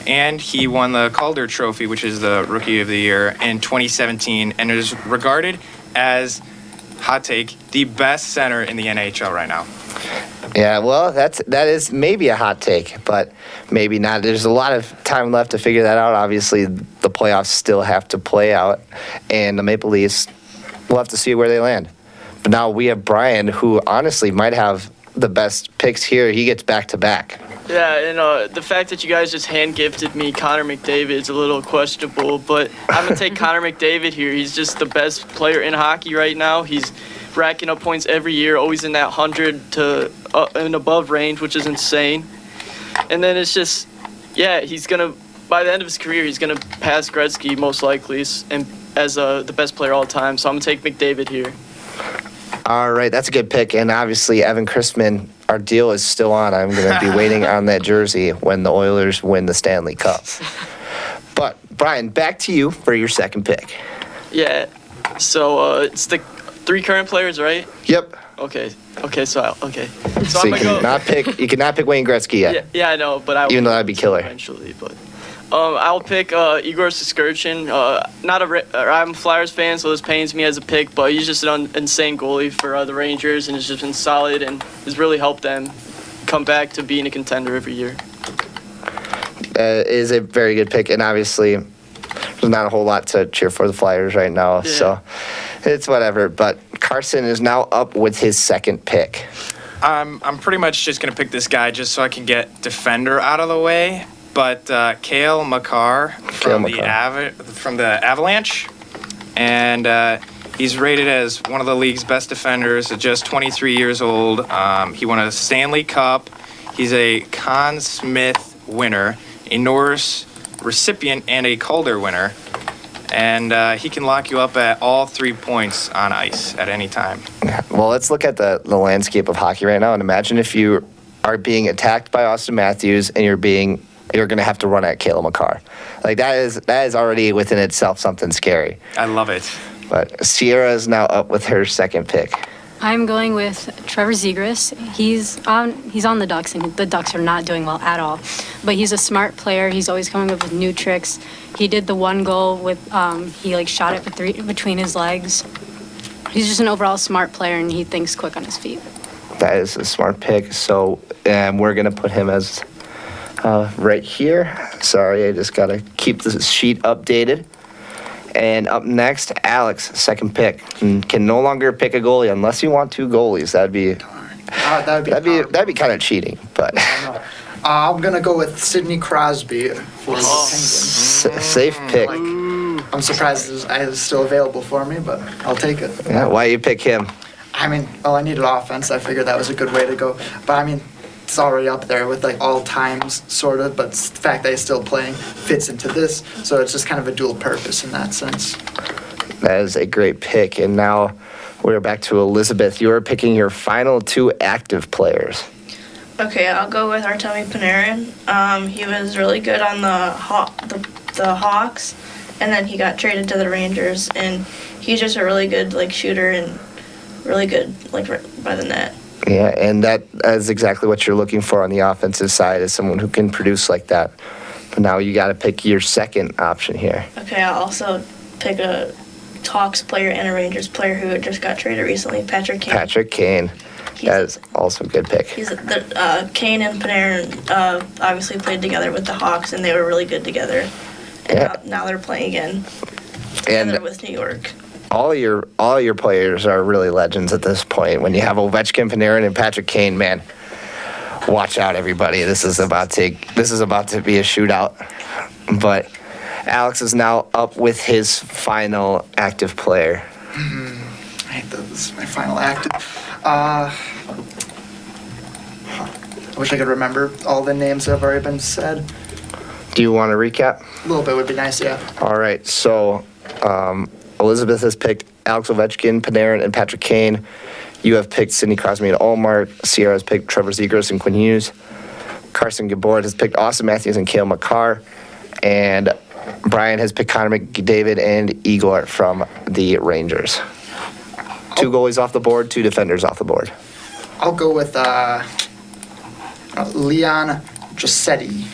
Speaker 3: And he won the Calder Trophy, which is the Rookie of the Year, in 2017, and is regarded as, hot take, the best center in the NHL right now.
Speaker 1: Yeah, well, that is maybe a hot take, but maybe not. There's a lot of time left to figure that out. Obviously, the playoffs still have to play out, and the Maple Leafs, we'll have to see where they land. But now we have Brian, who honestly might have the best picks here. He gets back-to-back.
Speaker 5: Yeah, and the fact that you guys just hand-gifted me Connor McDavid is a little questionable, but I'm going to take Connor McDavid here. He's just the best player in hockey right now. He's racking up points every year, always in that 100 to and above range, which is insane. And then it's just, yeah, he's going to, by the end of his career, he's going to pass Gretzky most likely and as the best player all time. So I'm going to take McDavid here.
Speaker 1: All right, that's a good pick. And obviously, Evan Christman, our deal is still on. I'm going to be waiting on that jersey when the Oilers win the Stanley Cup. But, Brian, back to you for your second pick.
Speaker 5: Yeah, so it's the 3 current players, right?
Speaker 1: Yep.
Speaker 5: Okay. So
Speaker 1: So
Speaker 5: I'm
Speaker 1: you cannot pick Wayne Gretzky yet.
Speaker 5: Yeah, I know, but I
Speaker 1: Even though that'd be killer.
Speaker 5: eventually. But I'll pick Igor Shesterkin. I'm a Flyers fan, so this pains me as a pick, but he's just an insane goalie for the Rangers, and has just been solid and has really helped them come back to being a contender every year.
Speaker 1: Is a very good pick, and obviously there's not a whole lot to cheer for the Flyers right now, so it's whatever. But Carson is now up with his second pick.
Speaker 3: I'm pretty much just going to pick this guy just so I can get defender out of the way. But Cale Makar from the Avalanche, and he's rated as one of the league's best defenders at just 23 years old. He won a Stanley Cup. He's a Conn Smythe winner, a Norris recipient, and a Calder winner. And he can lock you up at all 3 points on ice at any time.
Speaker 1: Well, let's look at the landscape of hockey right now, and imagine if you are being attacked by Austin Matthews and you're going to have to run at Cale Makar. Like, that is already within itself something scary.
Speaker 3: I love it.
Speaker 1: But Sierra is now up with her second pick.
Speaker 2: I'm going with Trevor Zegras. He's on the Ducks, and the Ducks are not doing well at all. But he's a smart player. He's always coming up with new tricks. He did the one goal with he shot it between his legs. He's just an overall smart player, and he thinks quick on his feet.
Speaker 1: That is a smart pick. So we're going to put him as right here. Sorry, I just got to keep the sheet updated. And up next, Alex, second pick. Can no longer pick a goalie unless you want 2 goalies. That'd be kind of cheating, but
Speaker 4: I'm gonna go with Sidney Crosby for the Penguins.
Speaker 1: Safe pick.
Speaker 4: I'm surprised it's still available for me, but I'll take it.
Speaker 1: Yeah, why you pick him?
Speaker 4: I mean, well, I needed offense. I figured that was a good way to go. But I mean, it's already up there with like all times, sort of. But the fact that he's still playing fits into this, so it's just kind of a dual purpose in that sense.
Speaker 1: That is a great pick. And now we're back to Elizabeth. You are picking your final 2 active players.
Speaker 6: Okay, I'll go with Artemi Panarin. He was really good on the Hawks, and then he got traded to the Rangers, and he's just a really good shooter and really good by the net.
Speaker 1: Yeah, and that is exactly what you're looking for on the offensive side, is someone who can produce like that. But now you got to pick your second option here.
Speaker 6: Okay, I'll also pick a Hawks player and a Rangers player who just got traded recently, Patrick Kane.
Speaker 1: Patrick Kane. That is also a good pick.
Speaker 6: Kane and Panarin obviously played together with the Hawks, and they were really good together. And now they're playing again together with New York.
Speaker 1: All your players are really legends at this point. When you have Ovechkin, Panarin, and Patrick Kane, man, watch out, everybody. This is about to be a shootout. But Alex is now up with his final active player.
Speaker 4: This is my final active. I wish I could remember all the names that have already been said.
Speaker 1: Do you want to recap?
Speaker 4: A little bit would be nice, yeah.
Speaker 1: All right, so Elizabeth has picked Alex Ovechkin, Panarin, and Patrick Kane. You have picked Sidney Crosby and Allmark. Sierra has picked Trevor Zegras and Quinn Hughes. Carson Gabord has picked Austin Matthews and Cale Makar. And Brian has picked Connor McDavid and Igor from the Rangers. 2 goalies off the board, 2 defenders off the board.
Speaker 4: I'll go with Leon Draisaitl.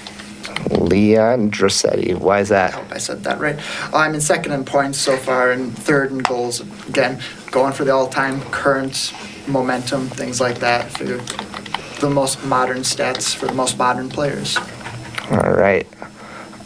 Speaker 1: Leon Draisaitl. Why is
Speaker 4: I
Speaker 1: that?
Speaker 4: hope I said that right. I'm in second in points so far and third in goals. Again, going for the all-time current momentum, things like that, for the most modern stats for the most modern players.
Speaker 1: All right.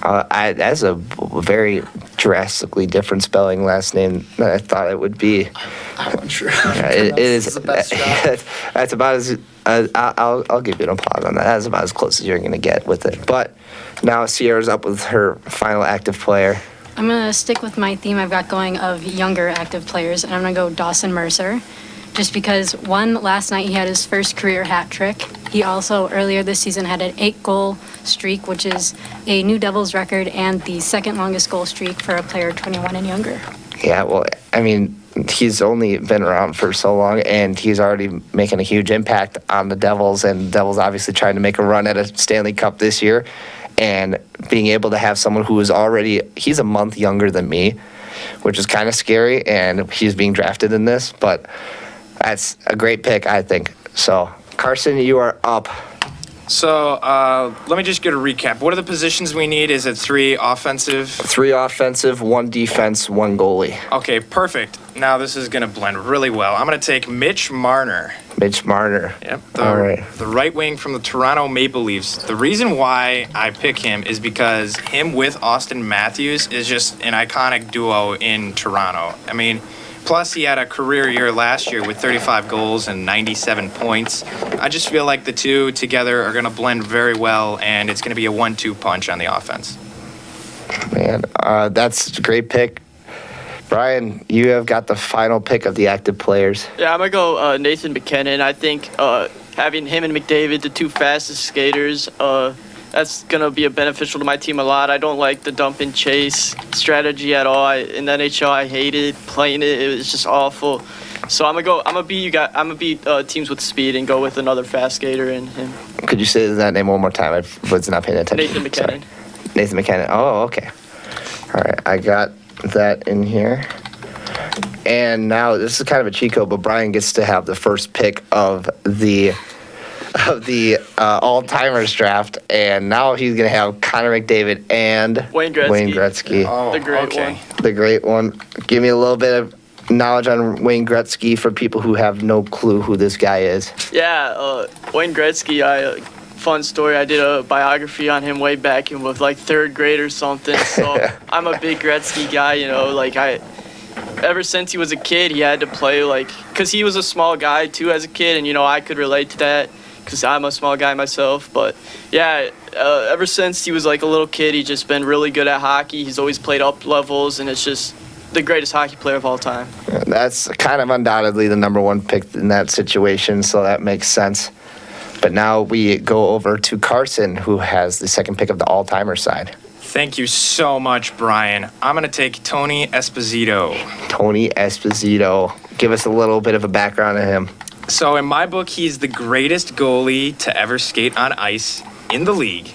Speaker 1: That's a very drastically different spelling last name than I thought it would be.
Speaker 4: I'm unsure.
Speaker 1: It is
Speaker 4: the best job.
Speaker 1: that's about as I'll give you an applause on that. That's about as close as you're going to get with it. But now Sierra's up with her final active player.
Speaker 2: I'm going to stick with my theme I've got going of younger active players, and I'm going to go Dawson Mercer. Just because, last night he had his first career hat trick. He also, earlier this season, had an 8-goal streak, which is a new Devils record and the second longest goal streak for a player 21 and younger.
Speaker 1: Yeah, well, I mean, he's only been around for so long, and he's already making a huge impact on the Devils, and the Devils obviously trying to make a run at a Stanley Cup this year, and being able to have someone who is he's a month younger than me, which is kind of scary, and he's being drafted in this, but that's a great pick, I think. So, Carson, you are up.
Speaker 3: So let me just get a recap. What are the positions we need? Is it 3 offensive?
Speaker 1: 3 offensive, 1 defense, 1 goalie.
Speaker 3: Okay, perfect. Now this is going to blend really well. I'm going to take Mitch Marner.
Speaker 1: Mitch Marner.
Speaker 3: Yep.
Speaker 1: All right.
Speaker 3: The right wing from the Toronto Maple Leafs. The reason why I pick him is because him with Austin Matthews is just an iconic duo in Toronto. I mean, plus he had a career year last year with 35 goals and 97 points. I just feel like the two together are going to blend very well, and it's going to be a 1-2 punch on the offense.
Speaker 1: Man, that's a great pick. Brian, you have got the final pick of the active players.
Speaker 5: Yeah, I'm going to go Nathan McKinnon. I think having him and McDavid, the 2 fastest skaters, that's going to be beneficial to my team a lot. I don't like the dump and chase strategy at all. In the NHL, I hated playing it. It was just awful. So I'm gonna beat teams with speed and go with another fast skater and him.
Speaker 1: Could you say that name one more time? I was not paying attention.
Speaker 5: Nathan McKinnon.
Speaker 1: Sorry. Nathan McKinnon. Oh, okay. All right, I got that in here. And now this is kind of a cheat code, but Brian gets to have the first pick of the all-timers draft, and now he's going to have Connor McDavid and
Speaker 5: Wayne Gretzky.
Speaker 3: Oh,
Speaker 5: The great
Speaker 3: okay.
Speaker 5: one.
Speaker 1: The great one. Give me a little bit of knowledge on Wayne Gretzky for people who have no clue who this guy is.
Speaker 5: Yeah, Wayne Gretzky, fun story. I did a biography on him way back in with like 3rd grade or something. So I'm a big Gretzky guy, ever since he was a kid, he had to play because he was a small guy too as a kid, and I could relate to that because I'm a small guy myself. But yeah, ever since he was like a little kid, he's just been really good at hockey. He's always played up levels, and it's just the greatest hockey player of all time.
Speaker 1: That's kind of undoubtedly the number 1 pick in that situation, so that makes sense. But now we go over to Carson, who has the second pick of the all-timer side.
Speaker 3: Thank you so much, Brian. I'm going to take Tony Esposito.
Speaker 1: Tony Esposito. Give us a little bit of a background on him.
Speaker 3: So in my book, he's the greatest goalie to ever skate on ice in the league.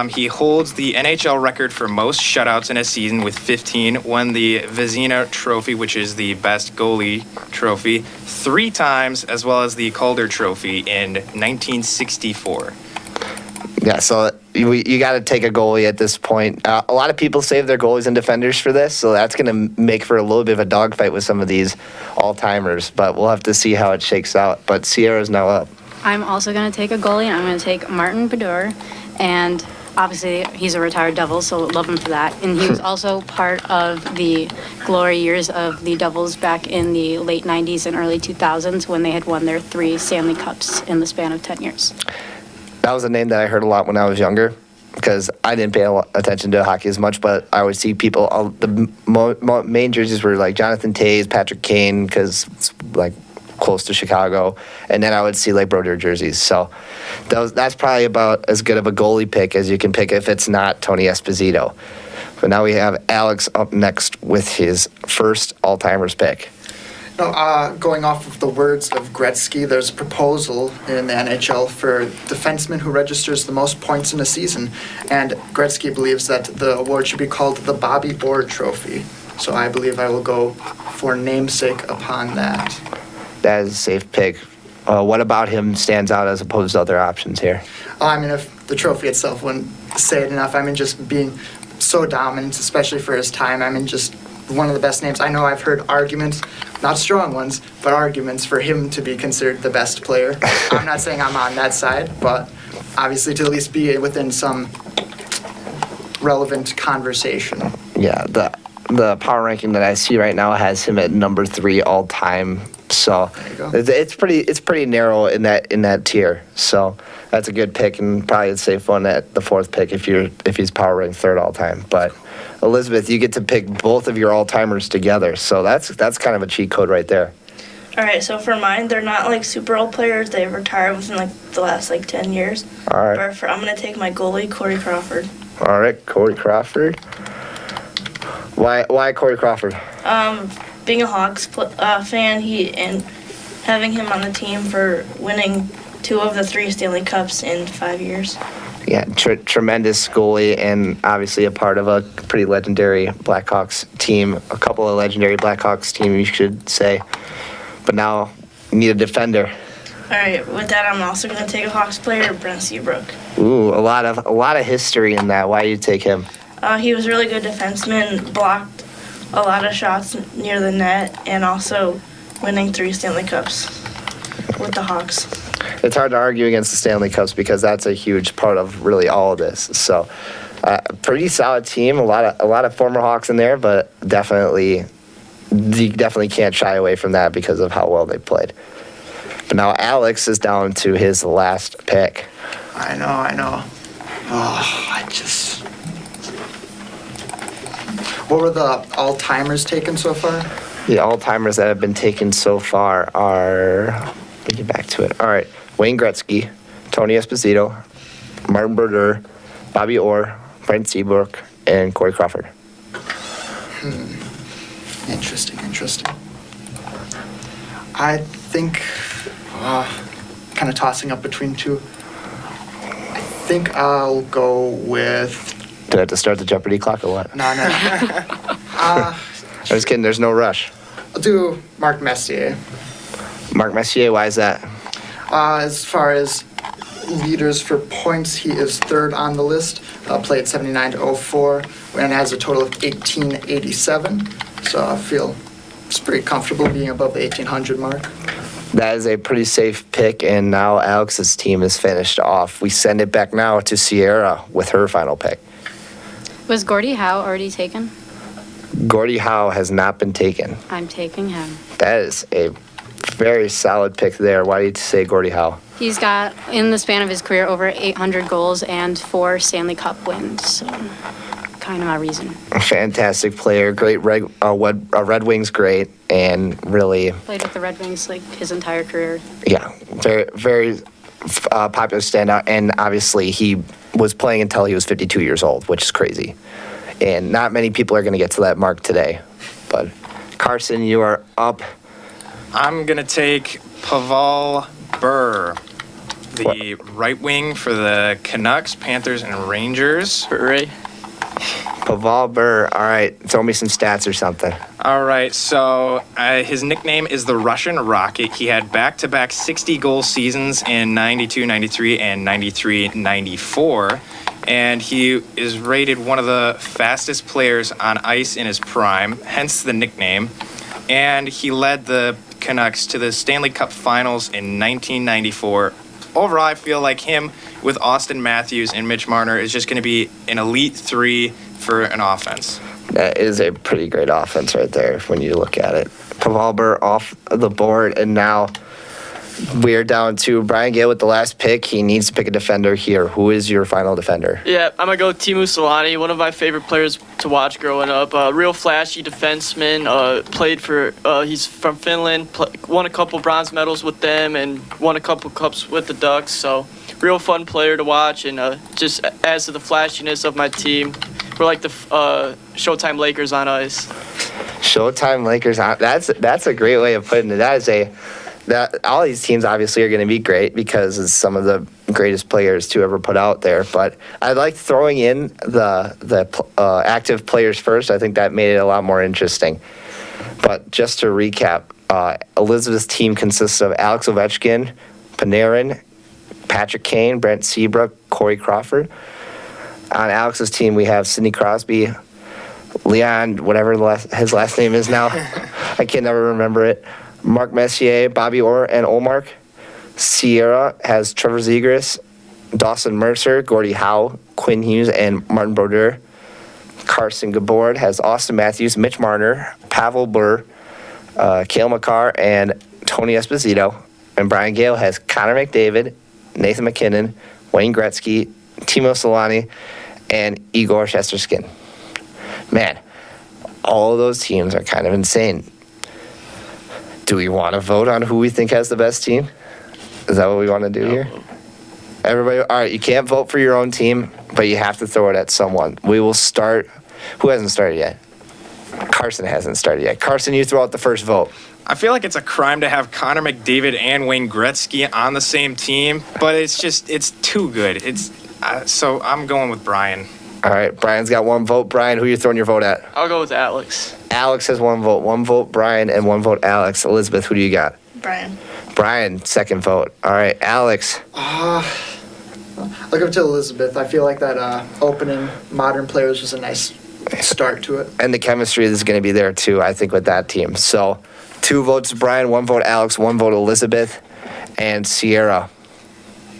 Speaker 3: He holds the NHL record for most shutouts in a season with 15, won the Vezina Trophy, which is the best goalie trophy, 3 times, as well as the Calder Trophy in 1964.
Speaker 1: Yeah, so you got to take a goalie at this point. A lot of people save their goalies and defenders for this, so that's going to make for a little bit of a dogfight with some of these all-timers, but we'll have to see how it shakes out. But Sierra's now up.
Speaker 2: I'm also going to take a goalie, and I'm going to take Martin Bedore. And obviously, he's a retired Devil, so love him for that. And he was also part of the glory years of the Devils back in the late 90s and early 2000s when they had won their 3 Stanley Cups in the span of 10 years.
Speaker 1: That was a name that I heard a lot when I was younger because I didn't pay attention to hockey as much, but I would see people, the main jerseys were like Jonathan Toews, Patrick Kane, because it's like close to Chicago, and then I would see like Brodeur jerseys. So that's probably about as good of a goalie pick as you can pick if it's not Tony Esposito. But now we have Alex up next with his first all-timers pick.
Speaker 4: No, going off of the words of Gretzky, there's a proposal in the NHL for defenseman who registers the most points in a season, and Gretzky believes that the award should be called the Bobby Orr Trophy. So I believe I will go for namesake upon that.
Speaker 1: That is a safe pick. What about him stands out as opposed to other options here?
Speaker 4: I mean, if the trophy itself wouldn't say it enough, I mean, just being so dominant, especially for his time, I mean, just one of the best names. I know I've heard arguments, not strong ones, but arguments for him to be considered the best player. I'm not saying I'm on that side, but obviously to at least be within some relevant conversation.
Speaker 1: Yeah, the power ranking that I see right now has him at number 3 all time. So
Speaker 4: There you go.
Speaker 1: it's pretty narrow in that tier. So that's a good pick and probably a safe one at the 4th pick if he's power ranked 3rd all time. But Elizabeth, you get to pick both of your all timers together. So that's kind of a cheat code right there.
Speaker 6: All right, so for mine, they're not like super old players. They've retired within like the last like 10 years.
Speaker 1: All right.
Speaker 6: But I'm gonna take my goalie, Corey Crawford.
Speaker 1: All right, Corey Crawford. Why Corey Crawford?
Speaker 6: Being a Hawks fan, and having him on the team for winning 2 of the 3 Stanley Cups in 5 years.
Speaker 1: Yeah, tremendous goalie and obviously a part of a pretty legendary Blackhawks team, a couple of legendary Blackhawks team, you should say. But now you need a defender.
Speaker 6: All right, with that, I'm also going to take a Hawks player, Brent Seabrook.
Speaker 1: Ooh, a lot of history in that. Why do you take him?
Speaker 6: He was a really good defenseman, blocked a lot of shots near the net, and also winning 3 Stanley Cups with the Hawks.
Speaker 1: It's hard to argue against the Stanley Cups because that's a huge part of really all of this. So, pretty solid team. A lot of former Hawks in there, but you definitely can't shy away from that because of how well they played. But now Alex is down to his last pick.
Speaker 4: I know. What were the all-timers taken so far?
Speaker 1: The all-timers that have been taken so far are, let me get back to it. All right, Wayne Gretzky, Tony Esposito, Martin Brodeur, Bobby Orr, Brent Seabrook, and Corey Crawford.
Speaker 4: Interesting. I think, kind of tossing up between 2. I think I'll go with.
Speaker 1: Do I have to start the Jeopardy clock or what?
Speaker 4: No.
Speaker 1: I'm just kidding, there's no rush.
Speaker 4: I'll do Mark Messier.
Speaker 1: Mark Messier, why is that?
Speaker 4: As far as leaders for points, he is 3rd on the list. Played 79 to 04 and has a total of 1887. So I feel it's pretty comfortable being above the 1800 mark.
Speaker 1: That is a pretty safe pick, and now Alex's team is finished off. We send it back now to Sierra with her final pick.
Speaker 2: Was Gordie Howe already taken?
Speaker 1: Gordie Howe has not been taken.
Speaker 2: I'm taking him.
Speaker 1: That is a very solid pick there. Why do you say Gordie Howe?
Speaker 2: He's got, in the span of his career, over 800 goals and 4 Stanley Cup wins. So, kind of my reason.
Speaker 1: A fantastic player, great Red Wings great, and really,
Speaker 2: Played with the Red Wings like his entire career.
Speaker 1: yeah, very, very popular standout. And obviously, he was playing until he was 52 years old, which is crazy. And not many people are going to get to that mark today. But Carson, you are up.
Speaker 3: I'm going to take Pavel Burr, the right wing for the Canucks, Panthers, and Rangers.
Speaker 5: Hooray.
Speaker 1: Pavel Burr. All right, throw me some stats or something.
Speaker 3: All right, so his nickname is the Russian Rocket. He had back-to-back 60-goal seasons in 92-93 and 93-94, and he is rated one of the fastest players on ice in his prime, hence the nickname. And he led the Canucks to the Stanley Cup Finals in 1994. Overall, I feel like him with Austin Matthews and Mitch Marner is just going to be an elite 3 for an offense.
Speaker 1: That is a pretty great offense right there when you look at it. Pavel Burr off the board, and now we're down to Brian Gale with the last pick. He needs to pick a defender here. Who is your final defender?
Speaker 5: Yeah, I'm going to go Teemu Selanne, one of my favorite players to watch growing up. Real flashy defenseman, played for, he's from Finland, won a couple bronze medals with them and won a couple cups with the Ducks. So real fun player to watch, and just adds to the flashiness of my team. We're like the Showtime Lakers on ice.
Speaker 1: Showtime Lakers. That's a great way of putting it. That all these teams obviously are going to be great because it's some of the greatest players to ever put out there. But I like throwing in the active players first. I think that made it a lot more interesting. But just to recap, Elizabeth's team consists of Alex Ovechkin, Panarin, Patrick Kane, Brent Seabrook, Corey Crawford. On Alex's team, we have Sidney Crosby, Leon, whatever his last name is now. I can never remember it. Mark Messier, Bobby Orr, and Olmark. Sierra has Trevor Zegras, Dawson Mercer, Gordie Howe, Quinn Hughes, and Martin Brodeur. Carson Gabord has Austin Matthews, Mitch Marner, Pavel Burr, Cale Makar, and Tony Esposito. And Brian Gale has Connor McDavid, Nathan McKinnon, Wayne Gretzky, Timo Solani, and Igor Shesterkin. Man, all of those teams are kind of insane. Do we want to vote on who we think has the best team? Is that what we want to do here? Everybody, all right, you can't vote for your own team, but you have to throw it at someone. We will start. Who hasn't started yet? Carson hasn't started yet. Carson, you throw out the first vote.
Speaker 3: I feel like it's a crime to have Connor McDavid and Wayne Gretzky on the same team, but it's too good. So I'm going with Brian.
Speaker 1: All right, Brian's got one vote. Brian, who are you throwing your vote at?
Speaker 5: I'll go with Alex.
Speaker 1: Alex has one vote. One vote Brian and one vote Alex. Elizabeth, who do you got?
Speaker 6: Brian.
Speaker 1: Brian, second vote. All right, Alex.
Speaker 4: Look up to Elizabeth. I feel like that opening Modern Players was a nice start to it.
Speaker 1: And the chemistry is going to be there too, I think, with that team. So 2 votes Brian, 1 vote Alex, 1 vote Elizabeth, and Sierra.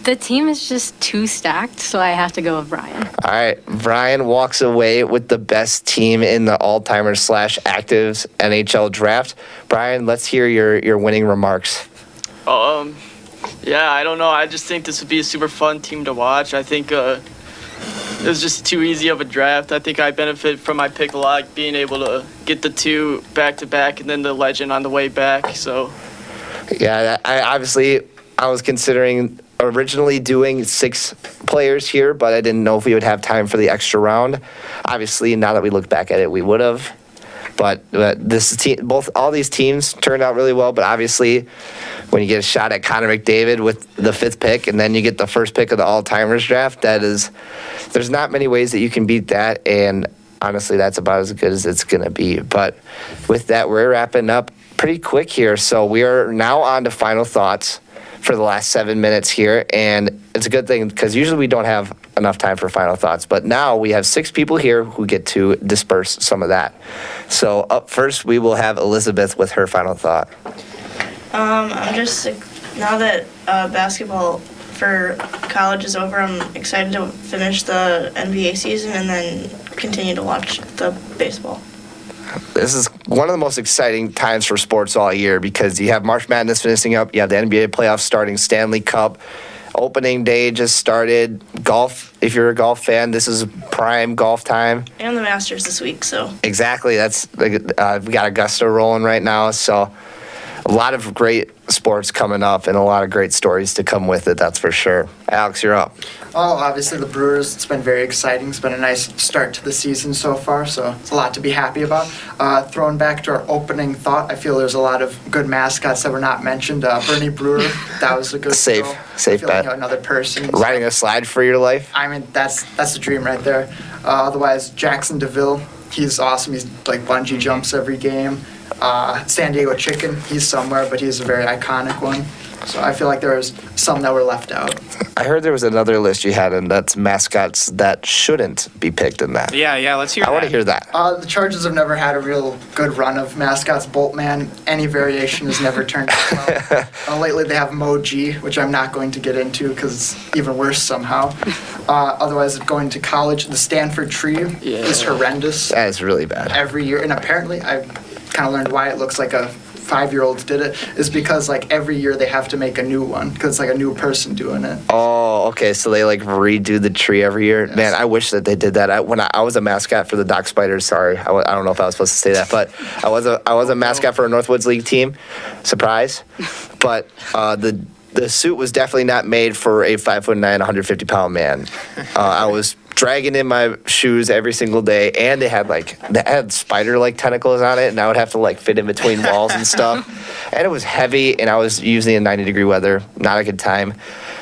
Speaker 2: The team is just too stacked, so I have to go with Brian.
Speaker 1: All right, Brian walks away with the best team in the all-timers / actives NHL draft. Brian, let's hear your winning remarks.
Speaker 5: Yeah, I don't know. I just think this would be a super fun team to watch. I think it was just too easy of a draft. I think I benefit from my pick a lot, being able to get the 2 back-to-back and then the legend on the way back. So,
Speaker 1: yeah, I was considering originally doing 6 players here, but I didn't know if we would have time for the extra round. Obviously, now that we look back at it, we would have. But all these teams turned out really well. But obviously, when you get a shot at Connor McDavid with the 5th pick, and then you get the first pick of the all-timers draft, there's not many ways that you can beat that. And honestly, that's about as good as it's going to be. But with that, we're wrapping up pretty quick here. So we are now on to final thoughts for the last 7 minutes here, and it's a good thing because usually we don't have enough time for final thoughts, but now we have 6 people here who get to disperse some of that. So up first, we will have Elizabeth with her final thought.
Speaker 6: I'm just, now that basketball for college is over, I'm excited to finish the NBA season and then continue to watch the baseball.
Speaker 1: This is one of the most exciting times for sports all year because you have March Madness finishing up, you have the NBA playoffs starting, Stanley Cup, opening day just started, golf, if you're a golf fan, this is prime golf time.
Speaker 6: And the Masters this week, so.
Speaker 1: Exactly, we got Augusta rolling right now, so a lot of great sports coming up and a lot of great stories to come with it, that's for sure. Alex, you're up.
Speaker 4: Oh, obviously the Brewers, it's been very exciting. It's been a nice start to the season so far, so it's a lot to be happy about. Throwing back to our opening thought, I feel there's a lot of good mascots that were not mentioned. Bernie Brewer, that was a good
Speaker 1: Safe bet.
Speaker 4: Another person.
Speaker 1: Riding a slide for your life?
Speaker 4: I mean, that's the dream right there. Otherwise, Jackson DeVille, he's awesome. He's like bungee jumps every game. San Diego Chicken, he's somewhere, but he's a very iconic one. So I feel like there was some that were left out.
Speaker 1: I heard there was another list you had, and that's mascots that shouldn't be picked in that.
Speaker 3: Yeah, let's hear that.
Speaker 1: I want to hear that.
Speaker 4: The Chargers have never had a real good run of mascots. Boltman, any variation has never turned out well. Lately they have Moji, which I'm not going to get into because it's even worse somehow. Otherwise, going to college, the Stanford tree is horrendous.
Speaker 1: That is really bad.
Speaker 4: Every year, and apparently I kind of learned why it looks like a 5-year-olds did it is because like every year they have to make a new one because it's like a new person doing it.
Speaker 1: Oh, okay. So they like redo the tree every year.
Speaker 4: Yes.
Speaker 1: Man, I wish that they did that. When I was a mascot for the Dock Spiders, sorry, I don't know if I was supposed to say that, but I was a mascot for a Northwoods League team. Surprise. But the suit was definitely not made for a 5'9", 150-pound man. I was dragging in my shoes every single day, and they had spider-like tentacles on it, and I would have to like fit in between walls and stuff. And it was heavy, and I was usually in 90-degree weather, not a good time.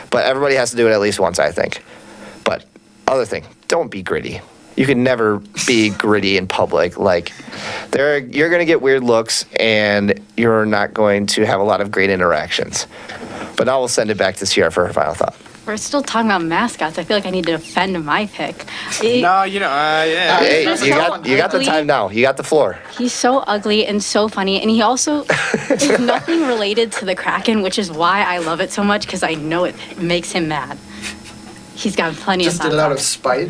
Speaker 1: But everybody has to do it at least once, I think. But other thing, don't be gritty. You can never be gritty in public. Like, you're going to get weird looks, and you're not going to have a lot of great interactions. But now we'll send it back to Sierra for her final thought.
Speaker 2: We're still talking about mascots. I feel like I need to defend my pick.
Speaker 3: No, you know, yeah.
Speaker 1: Hey,
Speaker 2: He's
Speaker 1: you
Speaker 2: so
Speaker 1: got the
Speaker 2: ugly.
Speaker 1: time now. You got the floor.
Speaker 2: He's so ugly and so funny, and he also is nothing related to the Kraken, which is why I love it so much, because I know it makes him mad. He's got plenty
Speaker 4: Just
Speaker 2: of
Speaker 4: did it out of spite.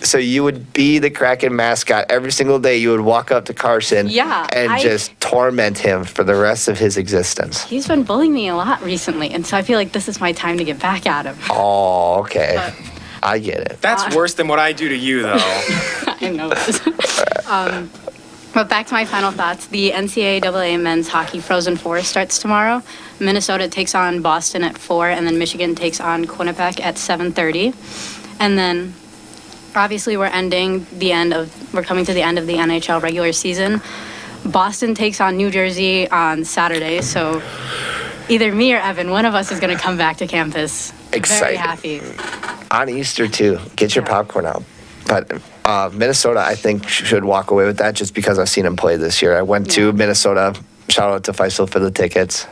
Speaker 1: So you would be the Kraken mascot every single day. You would walk up to Carson and just torment him for the rest of his existence.
Speaker 2: He's been bullying me a lot recently, and so I feel like this is my time to get back at him.
Speaker 1: Oh, okay. I get it.
Speaker 3: That's worse than what I do to you, though.
Speaker 2: I know this. But back to my final thoughts. The NCAA men's hockey Frozen Four starts tomorrow. Minnesota takes on Boston at 4, and then Michigan takes on Quinnipiac at 7:30. And then, obviously, we're coming to the end of the NHL regular season. Boston takes on New Jersey on Saturday, so either me or Evan, one of us is going to come back to campus. Very
Speaker 1: Excited.
Speaker 2: happy.
Speaker 1: On Easter, too. Get your popcorn out. But Minnesota, I think, should walk away with that just because I've seen them play this year. I went to Minnesota. Shout out to Faisal for the tickets.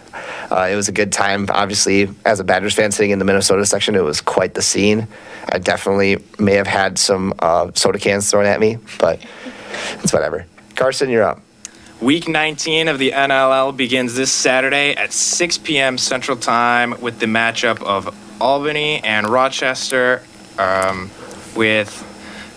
Speaker 1: It was a good time. Obviously, as a Badgers fan sitting in the Minnesota section, it was quite the scene. I definitely may have had some soda cans thrown at me, but it's whatever. Carson, you're up.
Speaker 3: Week 19 of the NLL begins this Saturday at 6 p.m. Central Time with the matchup of Albany and Rochester, with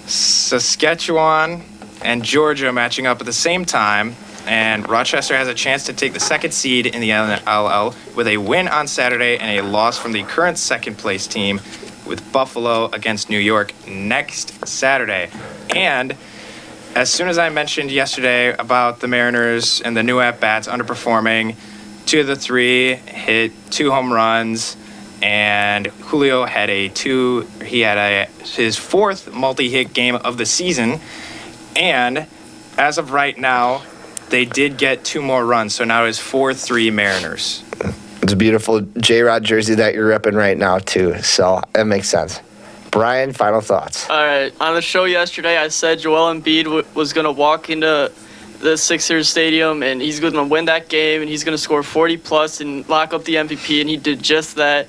Speaker 3: Saskatchewan and Georgia matching up at the same time. And Rochester has a chance to take the second seed in the NLL with a win on Saturday and a loss from the current second-place team with Buffalo against New York next Saturday. And as soon as I mentioned yesterday about the Mariners and the new at-bats underperforming, 2 of the 3 hit 2 home runs, and Julio had his 4th multi-hit game of the season. And as of right now, they did get 2 more runs, so now it's 4-3 Mariners.
Speaker 1: It's a beautiful J-Rod jersey that you're repping right now, too, so that makes sense. Brian, final thoughts.
Speaker 5: All right. On the show yesterday, I said Joel Embiid was going to walk into the Sixers stadium, and he's going to win that game, and he's going to score 40-plus and lock up the MVP, and he did just that.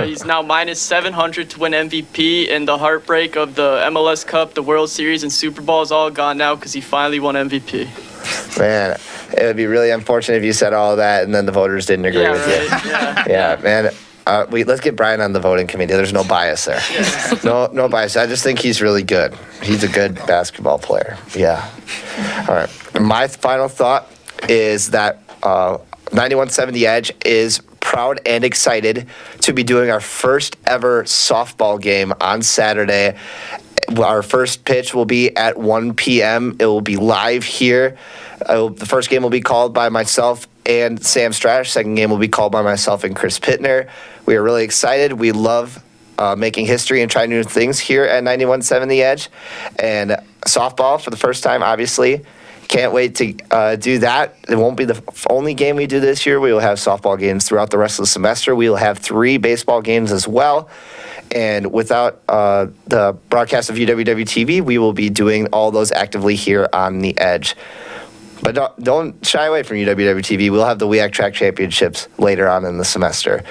Speaker 5: He's now minus 700 to win MVP, and the heartbreak of the MLS Cup, the World Series, and Super Bowl is all gone now because he finally won MVP.
Speaker 1: Man, it would be really unfortunate if you said all that and then the voters didn't agree with you.
Speaker 5: Yeah.
Speaker 1: Yeah, man. Let's get Brian on the voting committee. There's no bias there. No bias. I just think he's really good. He's a good basketball player. Yeah. All right. My final thought is that 91.7 The Edge is proud and excited to be doing our first ever softball game on Saturday. Our first pitch will be at 1 p.m. It will be live here. The first game will be called by myself and Sam Strash. Second game will be called by myself and Chris Pittner. We are really excited. We love making history and trying new things here at 91.7 The Edge. And softball for the first time, obviously. Can't wait to do that. It won't be the only game we do this year. We will have softball games throughout the rest of the semester. We will have 3 baseball games as well. And without the broadcast of UWW-TV, we will be doing all those actively here on The Edge. But don't shy away from UWW-TV. We'll have the WEAC Track Championships later on in the semester.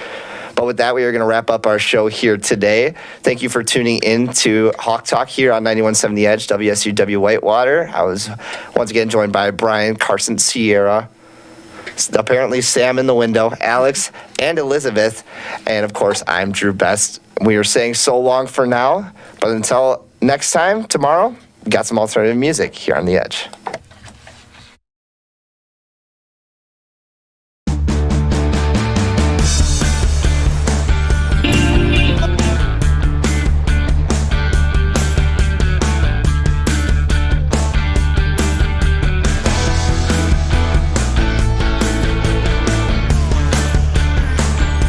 Speaker 1: But with that, we are going to wrap up our show here today. Thank you for tuning in to Hawk Talk here on 91.7 The Edge, WSUW Whitewater. I was once again joined by Brian, Carson, Sierra, apparently Sam in the window, Alex, and Elizabeth. And, of course, I'm Drew Best. We are saying so long for now. But until next time, tomorrow, we got some alternative music here on The Edge.